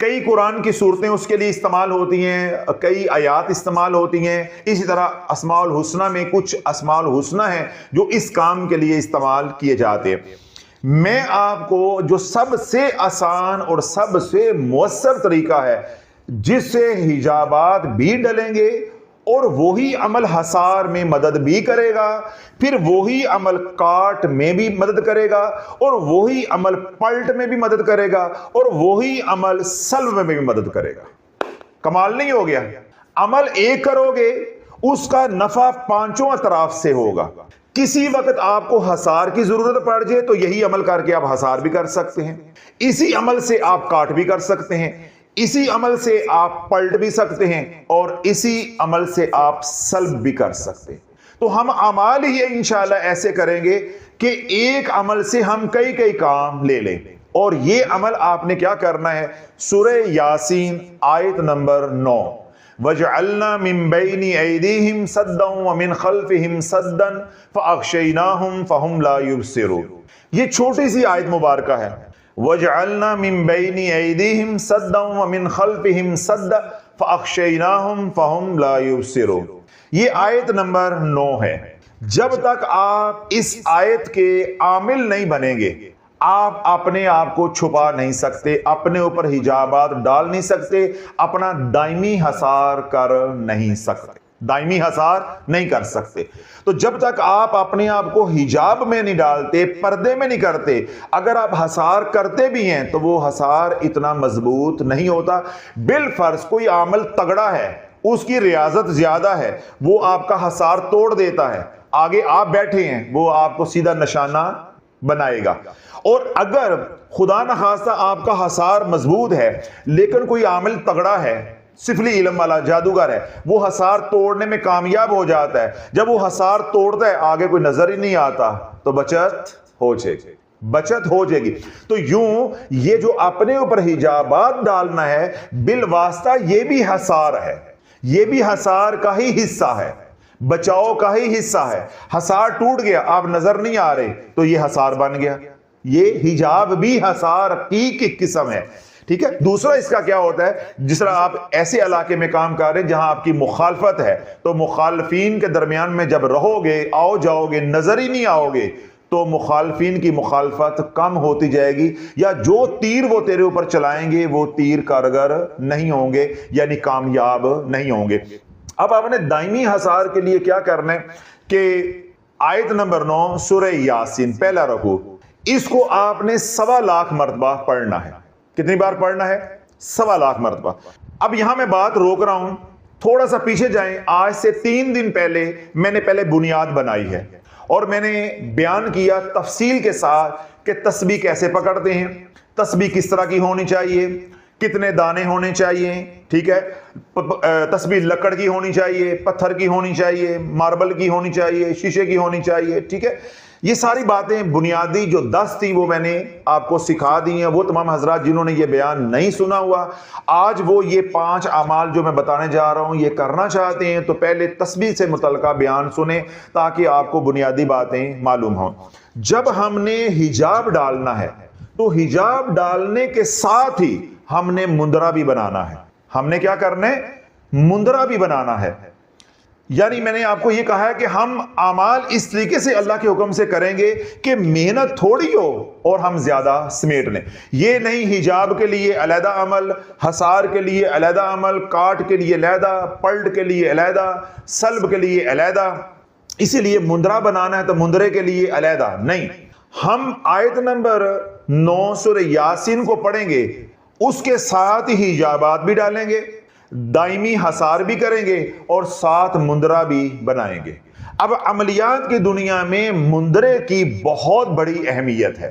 کئی قرآن کی صورتیں اس کے لیے استعمال ہوتی ہیں، کئی آیات استعمال ہوتی ہیں. اسی طرح اسماء الحسنہ میں کچھ اسماء الحسنہ ہیں جو اس کام کے لیے استعمال کیے جاتے ہیں. میں آپ کو جو سب سے آسان اور سب سے مؤثر طریقہ ہے جس سے حجابات بھی ڈلیں گے اور وہی عمل حصار میں مدد بھی کرے گا، پھر وہی عمل کاٹ میں بھی مدد کرے گا، اور وہی عمل پلٹ میں بھی مدد کرے گا، اور وہی عمل سلب میں بھی مدد کرے گا. کمال نہیں ہو گیا؟ عمل ایک کرو گے اس کا نفع پانچوں اطراف سے ہوگا. کسی وقت آپ کو حصار کی ضرورت پڑ جائے تو یہی عمل کر کے آپ حصار بھی کر سکتے ہیں، اسی عمل سے آپ کاٹ بھی کر سکتے ہیں، اسی عمل سے آپ پلٹ بھی سکتے ہیں، اور اسی عمل سے آپ سلب بھی کر سکتے ہیں. تو ہم اعمال ہی انشاءاللہ ایسے کریں گے کہ ایک عمل سے ہم کئی کئی کام لے لیں. اور یہ عمل آپ نے کیا کرنا ہے؟ سورہ یاسین آیت نمبر 9، وَجَعَلْنَا مِن بَيْنِ أَيْدِيهِمْ سَدًّا وَمِنْ خَلْفِهِمْ سَدًّا فَأَغْشَيْنَاهُمْ فَهُمْ لَا يُبْصِرُونَ. یہ چھوٹی سی آیت مبارکہ ہے. وَجَعَلْنَا مِن بَيْنِ أَيْدِيهِمْ سَدًّا وَمِنْ خَلْفِهِمْ سَدًّا فَأَغْشَيْنَاهُمْ فَهُمْ لَا يُبْصِرُونَ. یہ آیت نمبر 9 ہے. جب تک آپ اس آیت کے عامل نہیں بنیں گے آپ اپنے آپ کو چھپا نہیں سکتے، اپنے اوپر حجابات ڈال نہیں سکتے، اپنا دائمی حصار کر نہیں سکتے، دائمی حصار نہیں کر سکتے. تو جب تک آپ اپنے آپ کو حجاب میں نہیں ڈالتے، پردے میں نہیں کرتے، اگر آپ حصار کرتے بھی ہیں تو وہ حصار اتنا مضبوط نہیں ہوتا. بالفرض کوئی عامل تگڑا ہے، اس کی ریاضت زیادہ ہے، وہ آپ کا حصار توڑ دیتا ہے، آگے آپ بیٹھے ہیں، وہ آپ کو سیدھا نشانہ بنائے گا. اور اگر خدا نخواستہ آپ کا حصار مضبوط ہے لیکن کوئی عامل تگڑا ہے، سفلی علم والا جادوگر ہے، وہ حصار توڑنے میں کامیاب ہو جاتا ہے، جب وہ حصار توڑتا ہے آگے کوئی نظر ہی نہیں آتا، تو بچت ہو جائے گی، بچت ہو جائے گی. تو یوں یہ جو اپنے اوپر حجابات ڈالنا ہے بالواسطہ یہ بھی حصار ہے، یہ بھی حصار کا ہی حصہ ہے، بچاؤ کا ہی حصہ ہے. حصار ٹوٹ گیا، آپ نظر نہیں آ رہے تو یہ حصار بن گیا. یہ حجاب بھی حصار کی قسم ہے. ٹھیک ہے. دوسرا اس کا کیا ہوتا ہے، جس طرح آپ ایسے علاقے میں کام کر رہے ہیں جہاں آپ کی مخالفت ہے، تو مخالفین کے درمیان میں جب رہو گے، آؤ جاؤ گے، نظر ہی نہیں آؤ گے، تو مخالفین کی مخالفت کم ہوتی جائے گی، یا جو تیر وہ تیرے اوپر چلائیں گے وہ تیر کارگر نہیں ہوں گے، یعنی کامیاب نہیں ہوں گے. اب آپ نے دائمی حصار کے لیے کیا کرنا ہے کہ آیت نمبر 9 سورہ یاسین پہلا رکوع، اس کو آپ نے 1.25 لاکھ مرتبہ پڑھنا ہے. کتنی بار پڑھنا ہے؟ 1.25 لاکھ مرتبہ. اب یہاں میں بات روک رہا ہوں، تھوڑا سا پیچھے جائیں. آج سے 3 دن پہلے میں نے بنیاد بنائی ہے اور میں نے بیان کیا تفصیل کے ساتھ کہ تسبیح کیسے پکڑتے ہیں، تسبیح کس طرح کی ہونی چاہیے، کتنے دانے ہونے چاہیے. ٹھیک ہے. تسبیح لکڑ کی ہونی چاہیے، پتھر کی ہونی چاہیے، ماربل کی ہونی چاہیے، شیشے کی ہونی چاہیے. ٹھیک ہے. یہ ساری باتیں بنیادی جو 10 تھی وہ میں نے آپ کو سکھا دی ہیں. وہ تمام حضرات جنہوں نے یہ بیان نہیں سنا ہوا، آج وہ یہ 5 اعمال جو میں بتانے جا رہا ہوں یہ کرنا چاہتے ہیں، تو پہلے تسبیح سے متعلقہ بیان سنیں تاکہ آپ کو بنیادی باتیں معلوم ہوں. جب ہم نے حجاب ڈالنا ہے تو حجاب ڈالنے کے ساتھ ہی ہم نے مندرا بھی بنانا ہے. ہم نے کیا کرنا ہے؟ مندرا بھی بنانا ہے. یعنی میں نے آپ کو یہ کہا ہے کہ ہم اعمال اس طریقے سے اللہ کے حکم سے کریں گے کہ محنت تھوڑی ہو اور ہم زیادہ سمیٹ لیں. یہ نہیں حجاب کے لیے علیحدہ عمل، حصار کے لیے علیحدہ عمل، کاٹ کے لیے علیحدہ، پلٹ کے لیے علیحدہ، سلب کے لیے علیحدہ، اسی لیے مندرا بنانا ہے تو مندرے کے لیے علیحدہ نہیں. ہم آیت نمبر 9 سورہ یاسین کو پڑھیں گے، اس کے ساتھ ہی حجابات بھی ڈالیں گے، دائمی حصار بھی کریں گے اور ساتھ مندرا بھی بنائیں گے. اب عملیات کی دنیا میں مندرے کی بہت بڑی اہمیت ہے.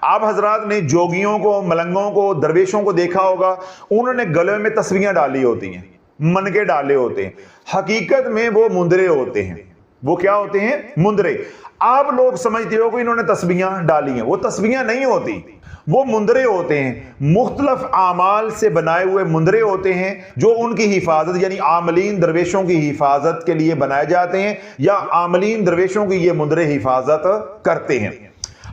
آپ حضرات نے جوگیوں کو، ملنگوں کو، درویشوں کو دیکھا ہوگا، انہوں نے گلے میں تسبیحاں ڈالی ہوتی ہیں، منکے ڈالے ہوتے ہیں. حقیقت میں وہ مندرے ہوتے ہیں. وہ کیا ہوتے ہیں؟ مندرے. آپ لوگ سمجھتے ہو کہ انہوں نے تسبیحاں ڈالی ہیں، وہ تسبیحاں نہیں ہوتی، وہ مندرے ہوتے ہیں. مختلف اعمال سے بنائے ہوئے مندرے ہوتے ہیں جو ان کی حفاظت، یعنی عاملین درویشوں کی حفاظت کے لیے بنائے جاتے ہیں، یا عاملین درویشوں کی یہ مندرے حفاظت کرتے ہیں.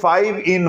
5 in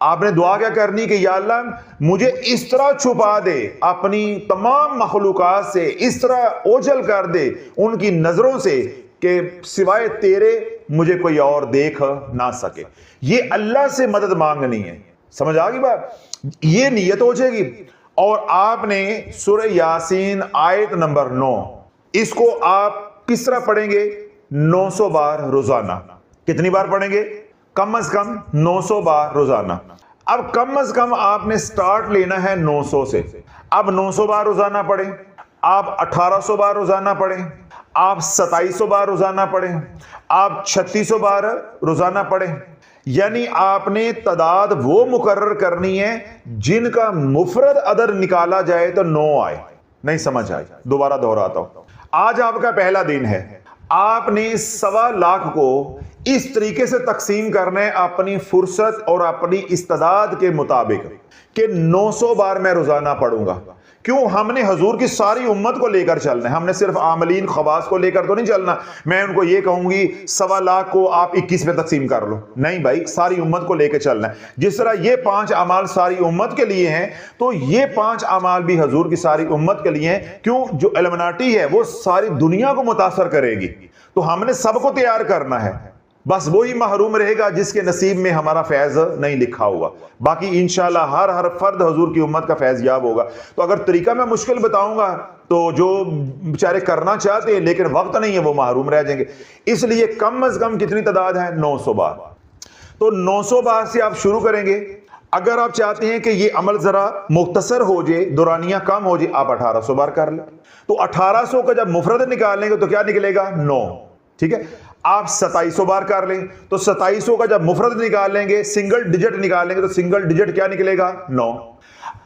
آپ نے دعا کیا کرنی کہ یا اللہ مجھے اس طرح چھپا دے اپنی تمام مخلوقات سے، اس طرح اوجھل کر دے ان کی نظروں سے کہ سوائے تیرے مجھے کوئی اور دیکھ نہ سکے. یہ اللہ سے مدد مانگنی ہے. سمجھ آ گئی بات؟ یہ نیت ہو جائے گی. اور آپ نے سورہ یاسین آیت نمبر 9 اس کو آپ کس طرح پڑھیں گے؟ 900 بار روزانہ. کتنی بار پڑھیں گے؟ کم از کم 900 بار روزانہ. اب کم از کم آپ نے سٹارٹ لینا ہے 900 سے. اب 900 بار روزانہ پڑھیں، آپ 1800 بار روزانہ پڑھیں، آپ 2700 بار روزانہ پڑھیں، آپ 3600 بار روزانہ پڑھیں. یعنی آپ نے تعداد وہ مقرر کرنی ہے جن کا مفرد عدد نکالا جائے تو 9 آئے. نہیں سمجھ آئی؟ دوبارہ دہراتا ہوں. آج آپ کا پہلا دن ہے. آپ نے 1.25 لاکھ کو اس طریقے سے تقسیم کرنا ہے اپنی فرصت اور اپنی استعداد کے مطابق کہ 900 بار میں روزانہ پڑھوں گا. کیوں؟ ہم نے حضور کی ساری امت کو لے کر چلنا ہے. ہم نے صرف عاملین خواص کو لے کر تو نہیں چلنا. میں ان کو یہ کہوں گی 1.25 لاکھ کو آپ 21 میں تقسیم کر لو. نہیں بھائی، ساری امت کو لے کے چلنا ہے. جس طرح یہ 5 اعمال ساری امت کے لیے ہیں تو یہ 5 اعمال بھی حضور کی ساری امت کے لیے ہیں. کیوں؟ جو ایلومناٹی ہے وہ ساری دنیا کو متاثر کرے گی. تو ہم نے سب کو تیار کرنا ہے. بس وہی محروم رہے گا جس کے نصیب میں ہمارا فیض نہیں لکھا ہوا. باقی انشاءاللہ ہر فرد حضور کی امت کا فیض یاب ہوگا. تو اگر طریقہ میں مشکل بتاؤں گا تو جو بیچارے کرنا چاہتے ہیں لیکن وقت نہیں ہے وہ محروم رہ جائیں گے. اس لیے کم از کم کتنی تعداد ہے؟ 900 بار. تو 900 بار سے آپ شروع کریں گے. اگر آپ چاہتے ہیں کہ یہ عمل ذرا مختصر ہو جائے، دورانیہ کم ہو جائے، آپ 1800 بار کر لیں. تو 1800 کا جب مفرد نکالیں گے تو کیا نکلے گا؟ 9. ٹھیک ہے. آپ 2700 بار کر لیں تو 2700 کا جب مفرد نکالیں گے، سنگل ڈیجٹ نکالیں گے تو سنگل ڈیجٹ کیا نکلے گا؟ 9.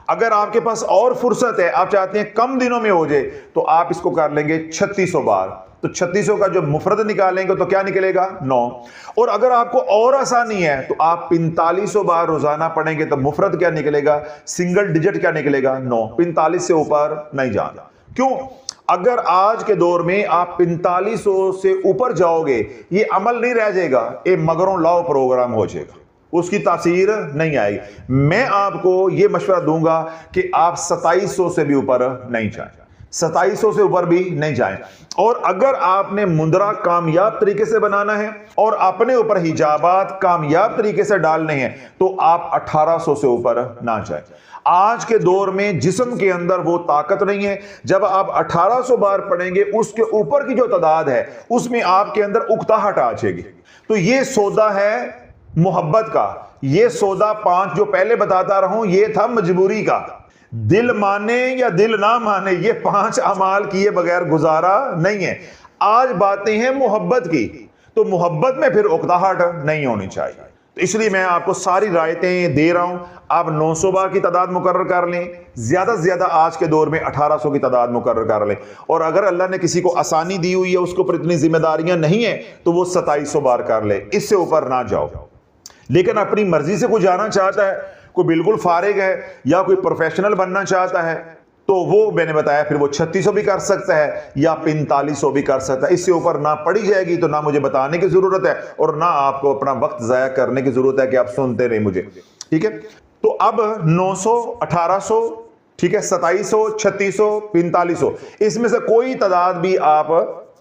اگر آپ کے پاس اور فرصت ہے، آپ چاہتے ہیں کم دنوں میں ہو جائے، تو آپ اس کو کر لیں گے 3600 بار. تو 3600 کا جو مفرد نکالیں گے تو کیا نکلے گا؟ 9. اور اگر آپ کو اور آسانی ہے تو آپ 4500 بار روزانہ پڑھیں گے تو مفرد کیا نکلے گا؟ سنگل ڈیجٹ کیا نکلے گا؟ 9. 45 سے اوپر نہیں جانا. کیوں؟ اگر آج کے دور میں آپ 4500 سے اوپر جاؤ گے، یہ عمل نہیں رہ جائے گا، یہ مگروں لاؤ پروگرام ہو جائے گا، اس کی تاثیر نہیں آئے گی. میں آپ کو یہ مشورہ دوں گا کہ آپ 2700 سے بھی اوپر نہیں جائیں، 2700 سے اوپر بھی نہیں جائیں. اور اگر آپ نے مندرہ کامیاب طریقے سے بنانا ہے اور اپنے اوپر حجابات کامیاب طریقے سے ڈالنے ہیں تو آپ 1800 سے اوپر نہ جائیں. آج کے دور میں جسم کے اندر وہ طاقت نہیں ہے. جب آپ 1800 بار پڑھیں گے، اس کے اوپر کی جو تعداد ہے اس میں آپ کے اندر اکتاہٹ آ جائے گی. تو یہ سودا ہے محبت کا. یہ سودا 5 جو پہلے بتاتا رہوں یہ تھا مجبوری کا. دل مانے یا دل نہ مانے، یہ 5 اعمال کیے بغیر گزارا نہیں ہے. آج باتیں ہیں محبت کی، تو محبت میں پھر اکتاہٹ نہیں ہونی چاہیے. تو اس لیے میں آپ کو ساری رعایتیں دے رہا ہوں. آپ 900 بار کی تعداد مقرر کر لیں، زیادہ سے زیادہ آج کے دور میں 1800 کی تعداد مقرر کر لیں. اور اگر اللہ نے کسی کو آسانی دی ہوئی ہے، اس کو پر اتنی ذمہ داریاں نہیں ہیں، تو وہ 2700 بار کر لے. اس سے اوپر نہ جاؤ. لیکن اپنی مرضی سے کوئی جانا چاہتا ہے، کوئی بالکل فارغ ہے یا کوئی پروفیشنل بننا چاہتا ہے، تو وہ میں نے بتایا پھر وہ 3600 بھی کر سکتا ہے یا 4500 بھی کر سکتا ہے. اس سے اوپر نہ پڑھی جائے گی تو نہ مجھے بتانے کی ضرورت ہے اور نہ آپ کو اپنا وقت ضائع کرنے کی ضرورت ہے کہ آپ سنتے رہیں مجھے. ٹھیک ہے. تو اب 900، 1800، ٹھیک ہے، 2700، 3600، 4500، اس میں سے کوئی تعداد بھی آپ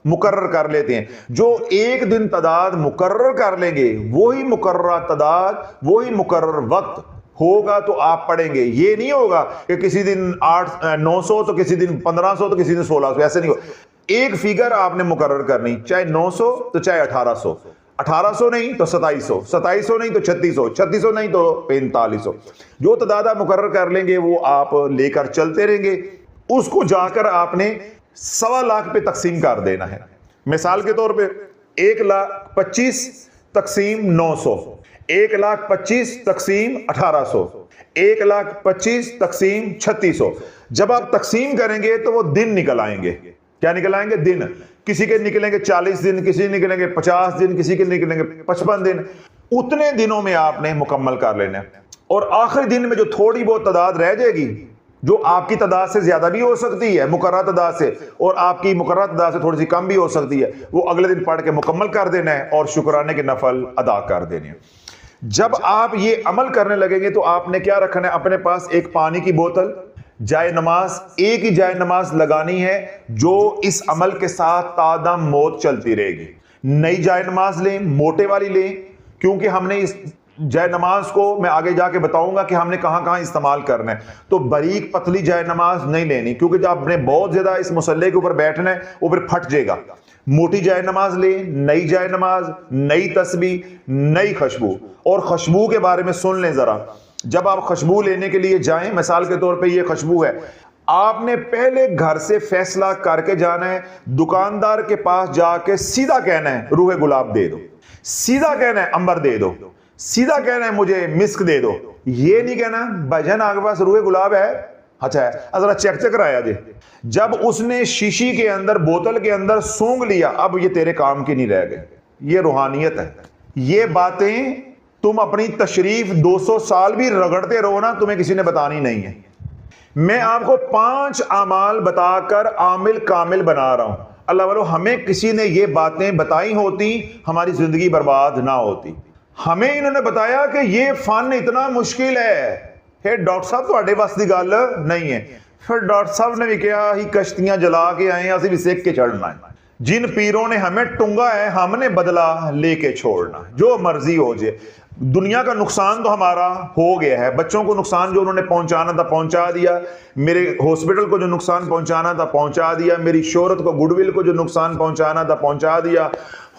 مقرر کر لیتے ہیں. جو ایک دن تعداد مقرر کر لیں گے، وہی مقررہ تعداد، وہی مقرر وقت ہوگا تو آپ پڑھیں گے. یہ نہیں ہوگا کہ کسی دن 900 تو کسی دن 1500 تو کسی دن 1600، ایسے نہیں ہوگا. ایک فیگر آپ نے مقرر کرنی، چاہے 900 تو چاہے 1800، 1800 نہیں تو 2700، 2700 نہیں تو 3600، 3600 نہیں تو 4500. جو تعداد آپ مقرر کر لیں گے وہ آپ لے کر چلتے رہیں گے. اس کو جا کر آپ نے 1.25 لاکھ پہ تقسیم کر دینا ہے. مثال کے طور پہ 1,25,000 تقسیم 900، 1,25,000 تقسیم 1800، 1,25,000 تقسیم 3600. جب آپ تقسیم کریں گے تو وہ دن نکل آئیں گے. کیا نکل آئیں گے؟ دن. کسی کے نکلیں گے 40 دن، کسی نکلیں گے 50 دن، کسی کے نکلیں گے 55 دن. اتنے دنوں میں آپ نے مکمل کر لینا ہے. اور آخری دن میں جو تھوڑی بہت تعداد رہ جائے گی، جو آپ کی تعداد سے زیادہ بھی ہو سکتی ہے مقررہ تعداد سے، اور آپ کی مقررہ تعداد سے تھوڑی سی کم بھی ہو سکتی ہے، وہ اگلے دن پڑھ کے مکمل کر دینا ہے اور شکرانے کے نفل ادا کر دینے ہیں. جب آپ یہ عمل کرنے لگیں گے تو آپ نے کیا رکھنا ہے اپنے پاس؟ ایک پانی کی بوتل، جائے نماز، ایک ہی جائے نماز لگانی ہے جو اس عمل کے ساتھ تا دم موت چلتی رہے گی۔ نئی جائے نماز لیں، موٹے والی لیں، کیونکہ ہم نے اس جائے نماز کو میں آگے جا کے بتاؤں گا کہ ہم نے کہاں کہاں استعمال کرنا ہے۔ تو باریک پتلی جائے نماز نہیں لینی، کیونکہ جب آپ نے بہت زیادہ اس مسلح کے اوپر بیٹھنا ہے وہ پھر پھٹ جائے گا۔ موٹی جائے نماز لیں، نئی جائے نماز، نئی تسبیح، نئی خوشبو۔ اور خوشبو کے بارے میں سن لیں ذرا، جب آپ خوشبو لینے کے لیے جائیں، مثال کے طور پہ یہ خوشبو ہے، آپ نے پہلے گھر سے فیصلہ کر کے جانا ہے، دکاندار کے پاس جا کے سیدھا کہنا ہے روح گلاب دے دو، سیدھا کہنا ہے امبر دے دو، سیدھا کہنا ہے مجھے مسک دے دو۔ یہ نہیں کہنا بھائی جان آپ کے پاس روح گلاب ہے، اچھا ہے ذرا چیک کرایا جی۔ جب اس نے شیشی کے اندر، بوتل کے اندر سونگ لیا، اب یہ تیرے کام کی نہیں رہ گئی۔ یہ روحانیت ہے۔ یہ باتیں تم اپنی تشریف 200 سال بھی رگڑتے رہو نا، تمہیں کسی نے بتانی نہیں ہے۔ میں آپ کو 5 اعمال بتا کر عامل کامل بنا رہا ہوں۔ اللہ والو ہمیں کسی نے یہ باتیں بتائی ہوتی ہماری زندگی برباد نہ ہوتی۔ ہمیں انہوں نے بتایا کہ یہ فن اتنا مشکل ہے، ڈاکٹر صاحب تواڈے بس دی گل نہیں ہے۔ پھر ڈاکٹر صاحب نے بھی کہا ہی کشتیاں جلا کے آئے ہیں، اسی بھی سیکھ کے چڑھنا ہے۔ جن پیروں نے ہمیں ٹنگا ہے ہم نے بدلہ لے کے چھوڑنا، جو مرضی ہو جائے۔ دنیا کا نقصان تو ہمارا ہو گیا ہے، بچوں کو نقصان جو انہوں نے پہنچانا تھا پہنچا دیا، میرے ہاسپٹل کو جو نقصان پہنچانا تھا پہنچا دیا، میری شہرت کو، گڈ ول کو جو نقصان پہنچانا تھا پہنچا دیا۔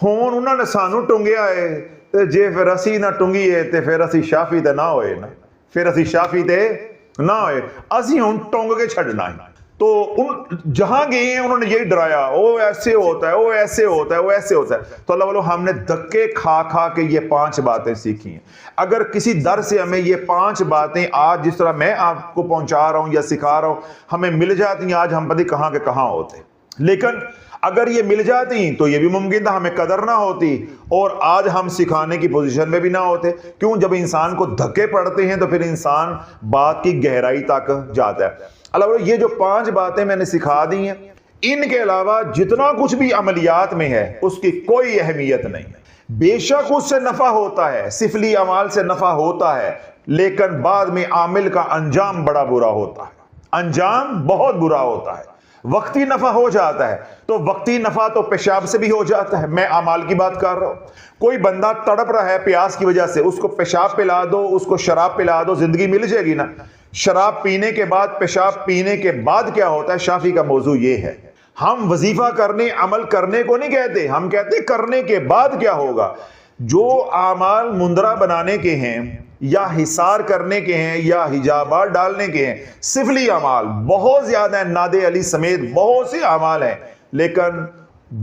ہون انہوں نے سانو ٹنگیا ہے تے جے پھر اسی نہ ٹنگیے تے پھر اسی شافی تے نہ ہوئے نا، پھر اسی شافی تے نہ ہوئے، اسی ہوں ٹنگ کے چھڑنا ہے۔ تو جہاں گئے ہیں انہوں نے یہی ڈرایا، وہ ایسے ہوتا ہے، وہ ایسے ہوتا ہے، وہ ایسے ہوتا ہے۔ تو اللہ والو ہم نے دھکے کھا کھا کے یہ 5 باتیں سیکھی ہیں۔ اگر کسی در سے ہمیں یہ 5 باتیں آج جس طرح میں آپ کو پہنچا رہا ہوں یا سکھا رہا ہوں ہمیں مل جاتی، آج ہم پتہ کہاں کے کہاں ہوتے۔ لیکن اگر یہ مل جاتی تو یہ بھی ممکن تھا ہمیں قدر نہ ہوتی اور آج ہم سکھانے کی پوزیشن میں بھی نہ ہوتے۔ کیوں؟ جب انسان کو دھکے پڑتے ہیں تو پھر انسان بات کی گہرائی تک جاتا ہے۔ اللہ یہ جو 5 باتیں میں نے سکھا دی ہیں، ان کے علاوہ جتنا کچھ بھی عملیات میں ہے اس کی کوئی اہمیت نہیں ہے۔ بے شک اس سے نفع ہوتا ہے، سفلی اعمال سے نفع ہوتا ہے، لیکن بعد میں عامل کا انجام بڑا برا ہوتا ہے، انجام بہت برا ہوتا ہے۔ وقتی نفع ہو جاتا ہے تو وقتی نفع تو پیشاب سے بھی ہو جاتا ہے، میں اعمال کی بات کر رہا ہوں۔ کوئی بندہ تڑپ رہا ہے پیاس کی وجہ سے، اس کو پیشاب پلا دو، اس کو شراب پلا دو، زندگی مل جائے گی نا۔ شراب پینے کے بعد، پیشاب پینے کے بعد کیا ہوتا ہے؟ شافی کا موضوع یہ ہے۔ ہم وظیفہ کرنے، عمل کرنے کو نہیں کہتے، ہم کہتے کرنے کے بعد کیا ہوگا۔ جو اعمال مندرہ بنانے کے ہیں یا حصار کرنے کے ہیں یا حجابات ڈالنے کے ہیں، سفلی اعمال بہت زیادہ ہیں، ناد علی سمیت بہت سے اعمال ہیں، لیکن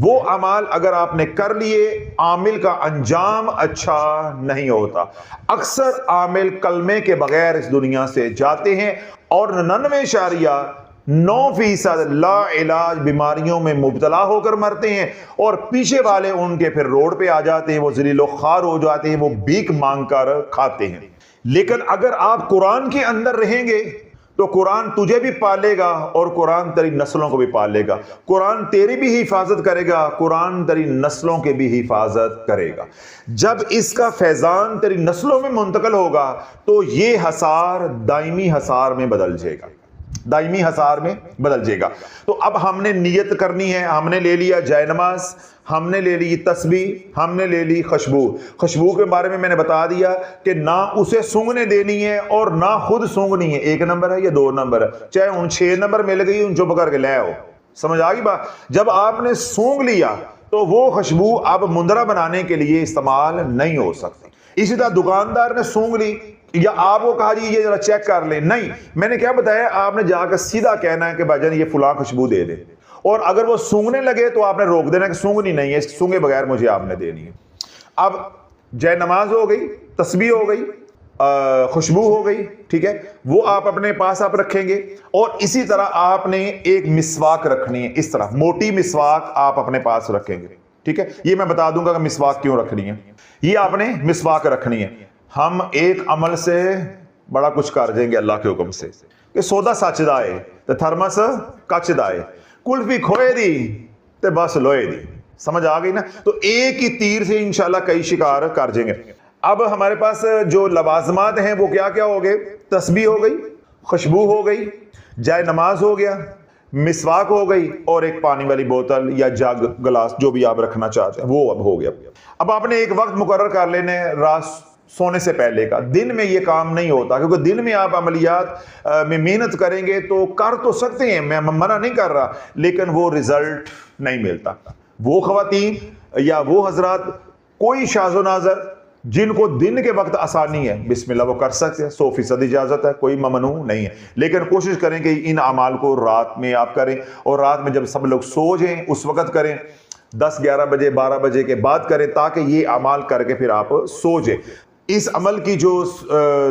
وہ اعمال اگر آپ نے کر لیے عامل کا انجام اچھا نہیں ہوتا۔ اکثر عامل کلمے کے بغیر اس دنیا سے جاتے ہیں اور 99.9% لا علاج بیماریوں میں مبتلا ہو کر مرتے ہیں، اور پیچھے والے ان کے پھر روڈ پہ آ جاتے ہیں، وہ ذلیل و خوار ہو جاتے ہیں، وہ بھیک مانگ کر کھاتے ہیں۔ لیکن اگر آپ قرآن کے اندر رہیں گے تو قرآن تجھے بھی پالے گا اور قرآن تیری نسلوں کو بھی پالے گا، قرآن تیری بھی حفاظت کرے گا، قرآن تیری نسلوں کے بھی حفاظت کرے گا۔ جب اس کا فیضان تیری نسلوں میں منتقل ہوگا تو یہ حصار دائمی حصار میں بدل جائے گا، دائمی حصار میں بدل جائے گا۔ تو اب ہم نے نیت کرنی ہے، ہم نے لے لیا جائے نماز، ہم نے لے لی تسبیح، ہم نے لے لی خوشبو۔ خوشبو کے بارے میں نے بتا دیا کہ نہ اسے سونگنے دینی ہے اور نہ خود سونگنی ہے، 1 نمبر ہے یا 2 نمبر ہے، چاہے ان 6 نمبر مل گئی ان چپ کر کے لے آؤ۔ سمجھ آ گئی بات؟ جب آپ نے سونگ لیا تو وہ خوشبو اب مندرہ بنانے کے لیے استعمال نہیں ہو سکتی۔ اسی طرح دکاندار نے سونگ لی یا آپ کو کہا جی یہ ذرا چیک کر لیں، نہیں، میں نے کیا بتایا، آپ نے جا کر سیدھا کہنا ہے کہ بھائی جان یہ فلاں خوشبو دے دے، اور اگر وہ سونگنے لگے تو آپ نے روک دینا کہ سونگنی نہیں ہے، سونگے بغیر مجھے آپ نے دینی ہے۔ اب جائے نماز ہو گئی، تسبیح ہو گئی، خوشبو ہو گئی، ٹھیک ہے، وہ آپ اپنے پاس آپ رکھیں گے، اور اسی طرح آپ نے ایک مسواک رکھنی ہے، اس طرح موٹی مسواک آپ اپنے پاس رکھیں گے، ٹھیک ہے۔ یہ میں بتا دوں گا کہ مسواک کیوں رکھنی ہے، یہ آپ نے مسواک رکھنی ہے۔ ہم ایک عمل سے بڑا کچھ کر دیں گے اللہ کے حکم سے، کہ سودا سچ دا ہے تے تھرمس کچ دا ہے، کلفی کھوئے دی تے بس لوئے دی۔ سمجھ آ گئی نا؟ تو ایک ہی تیر سے انشاءاللہ کئی شکار کر جائیں گے۔ اب ہمارے پاس جو لوازمات ہیں وہ کیا کیا ہو گئے؟ تسبیح ہو گئی، خوشبو ہو گئی، جائے نماز ہو گیا، مسواک ہو گئی، اور ایک پانی والی بوتل یا جگ گلاس جو بھی آپ رکھنا چاہتے ہیں وہ اب ہو گیا۔ اب آپ نے ایک وقت مقرر کر لینا ہے رات سونے سے پہلے کا۔ دن میں یہ کام نہیں ہوتا، کیونکہ دن میں آپ عملیات میں محنت کریں گے تو کر تو سکتے ہیں، میں منع نہیں کر رہا، لیکن وہ رزلٹ نہیں ملتا۔ وہ خواتین یا وہ حضرات، کوئی شاذ و نادر جن کو دن کے وقت آسانی ہے، بسم اللہ وہ کر سکتے ہیں، 100% اجازت ہے، کوئی ممنوع نہیں ہے، لیکن کوشش کریں کہ ان اعمال کو رات میں آپ کریں، اور رات میں جب سب لوگ سو جائیں اس وقت کریں، 10 11 بجے 12 بجے کے بعد کریں، تاکہ یہ اعمال کر کے پھر آپ سو جائیں۔ اس عمل کی جو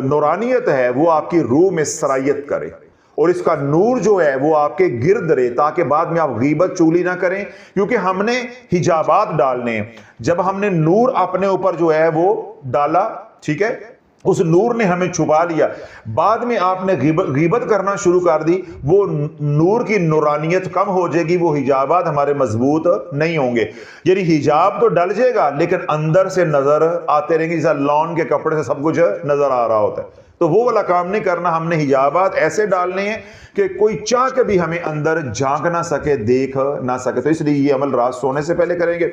نورانیت ہے وہ آپ کی روح میں سرایت کرے، اور اس کا نور جو ہے وہ آپ کے گرد رہے، تاکہ بعد میں آپ غیبت چغلی نہ کریں، کیونکہ ہم نے حجابات ڈالنے ہیں۔ جب ہم نے نور اپنے اوپر جو ہے وہ ڈالا، ٹھیک ہے، اس نور نے ہمیں چھپا لیا، بعد میں آپ نے غیبت کرنا شروع کر دی، وہ نور کی نورانیت کم ہو جائے گی، وہ حجابات ہمارے مضبوط نہیں ہوں گے۔ یعنی حجاب تو ڈل جائے گا لیکن اندر سے نظر آتے رہیں گے، جیسا لون کے کپڑے سے سب کچھ نظر آ رہا ہوتا ہے، تو وہ والا کام نہیں کرنا۔ ہم نے حجابات ایسے ڈالنے ہیں کہ کوئی چاہ کے بھی ہمیں اندر جھانک نہ سکے، دیکھ نہ سکے، تو اس لیے یہ عمل رات سونے سے پہلے کریں گے۔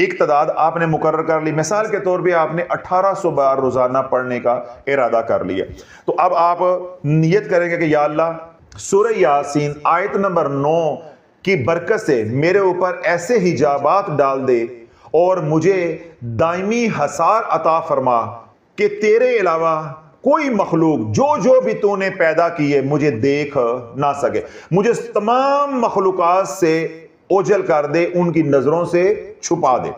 ایک تعداد آپ نے مقرر کر لی، مثال کے طور پہ آپ نے 1800 بار روزانہ پڑھنے کا ارادہ کر لیا، تو اب آپ نیت کریں گے کہ یا اللہ سورہ یاسین آیت نمبر 9 کی برکت سے میرے اوپر ایسے حجابات ڈال دے اور مجھے دائمی حصار عطا فرما کہ تیرے علاوہ کوئی مخلوق جو بھی تو نے پیدا کیے مجھے دیکھ نہ سکے، مجھے تمام مخلوقات سے اوجھل کر دے، ان کی نظروں سے چھپا دے،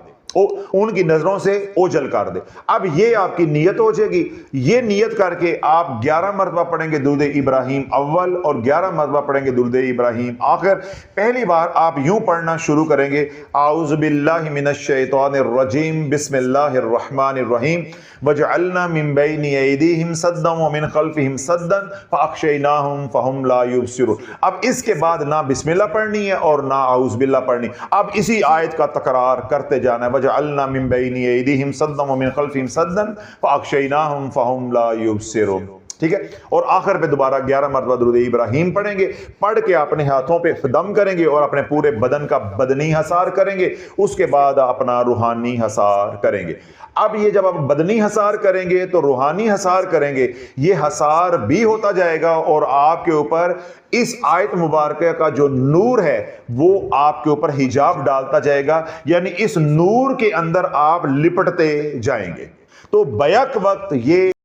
ان کی نظروں سے اوجھل کر دے۔ اب یہ آپ کی نیت ہو جائے گی۔ یہ نیت کر کے آپ 11 مرتبہ پڑھیں گے درود ابراہیم اول اور 11 مرتبہ پڑھیں گے درود ابراہیم آخر۔ پہلی بار آپ یوں پڑھنا شروع کریں گے، اعوذ باللہ من الشیطان الرجیم، بسم اللہ الرحمن الرحیم، وجعلنا من بین ایدیہم سدا ومن خلفہم سدا فاغشیناہم فہم لا یبصرون۔ اب اس کے بعد نہ بسم اللہ پڑھنی ہے اور نہ اعوذ باللہ پڑھنی، اب اسی آیت کا تکرار کرتے جانا ہے، وجعلنا من بین ایدیہم سدا ومن خلفہم سدا فاغشیناہم فہم لا یبصرون، ٹھیک ہے۔ اور آخر پہ دوبارہ 11 مرتبہ درود ابراہیم پڑھیں گے، پڑھ کے اپنے ہاتھوں پہ دم کریں گے اور اپنے پورے بدن کا بدنی حصار کریں گے، اس کے بعد اپنا روحانی حصار کریں گے۔ اب یہ جب آپ بدنی حصار کریں گے تو روحانی حصار کریں گے، یہ حصار بھی ہوتا جائے گا اور آپ کے اوپر اس آیت مبارکہ کا جو نور ہے وہ آپ کے اوپر حجاب ڈالتا جائے گا، یعنی اس نور کے اندر آپ لپٹتے جائیں گے۔ تو بیک وقت یہ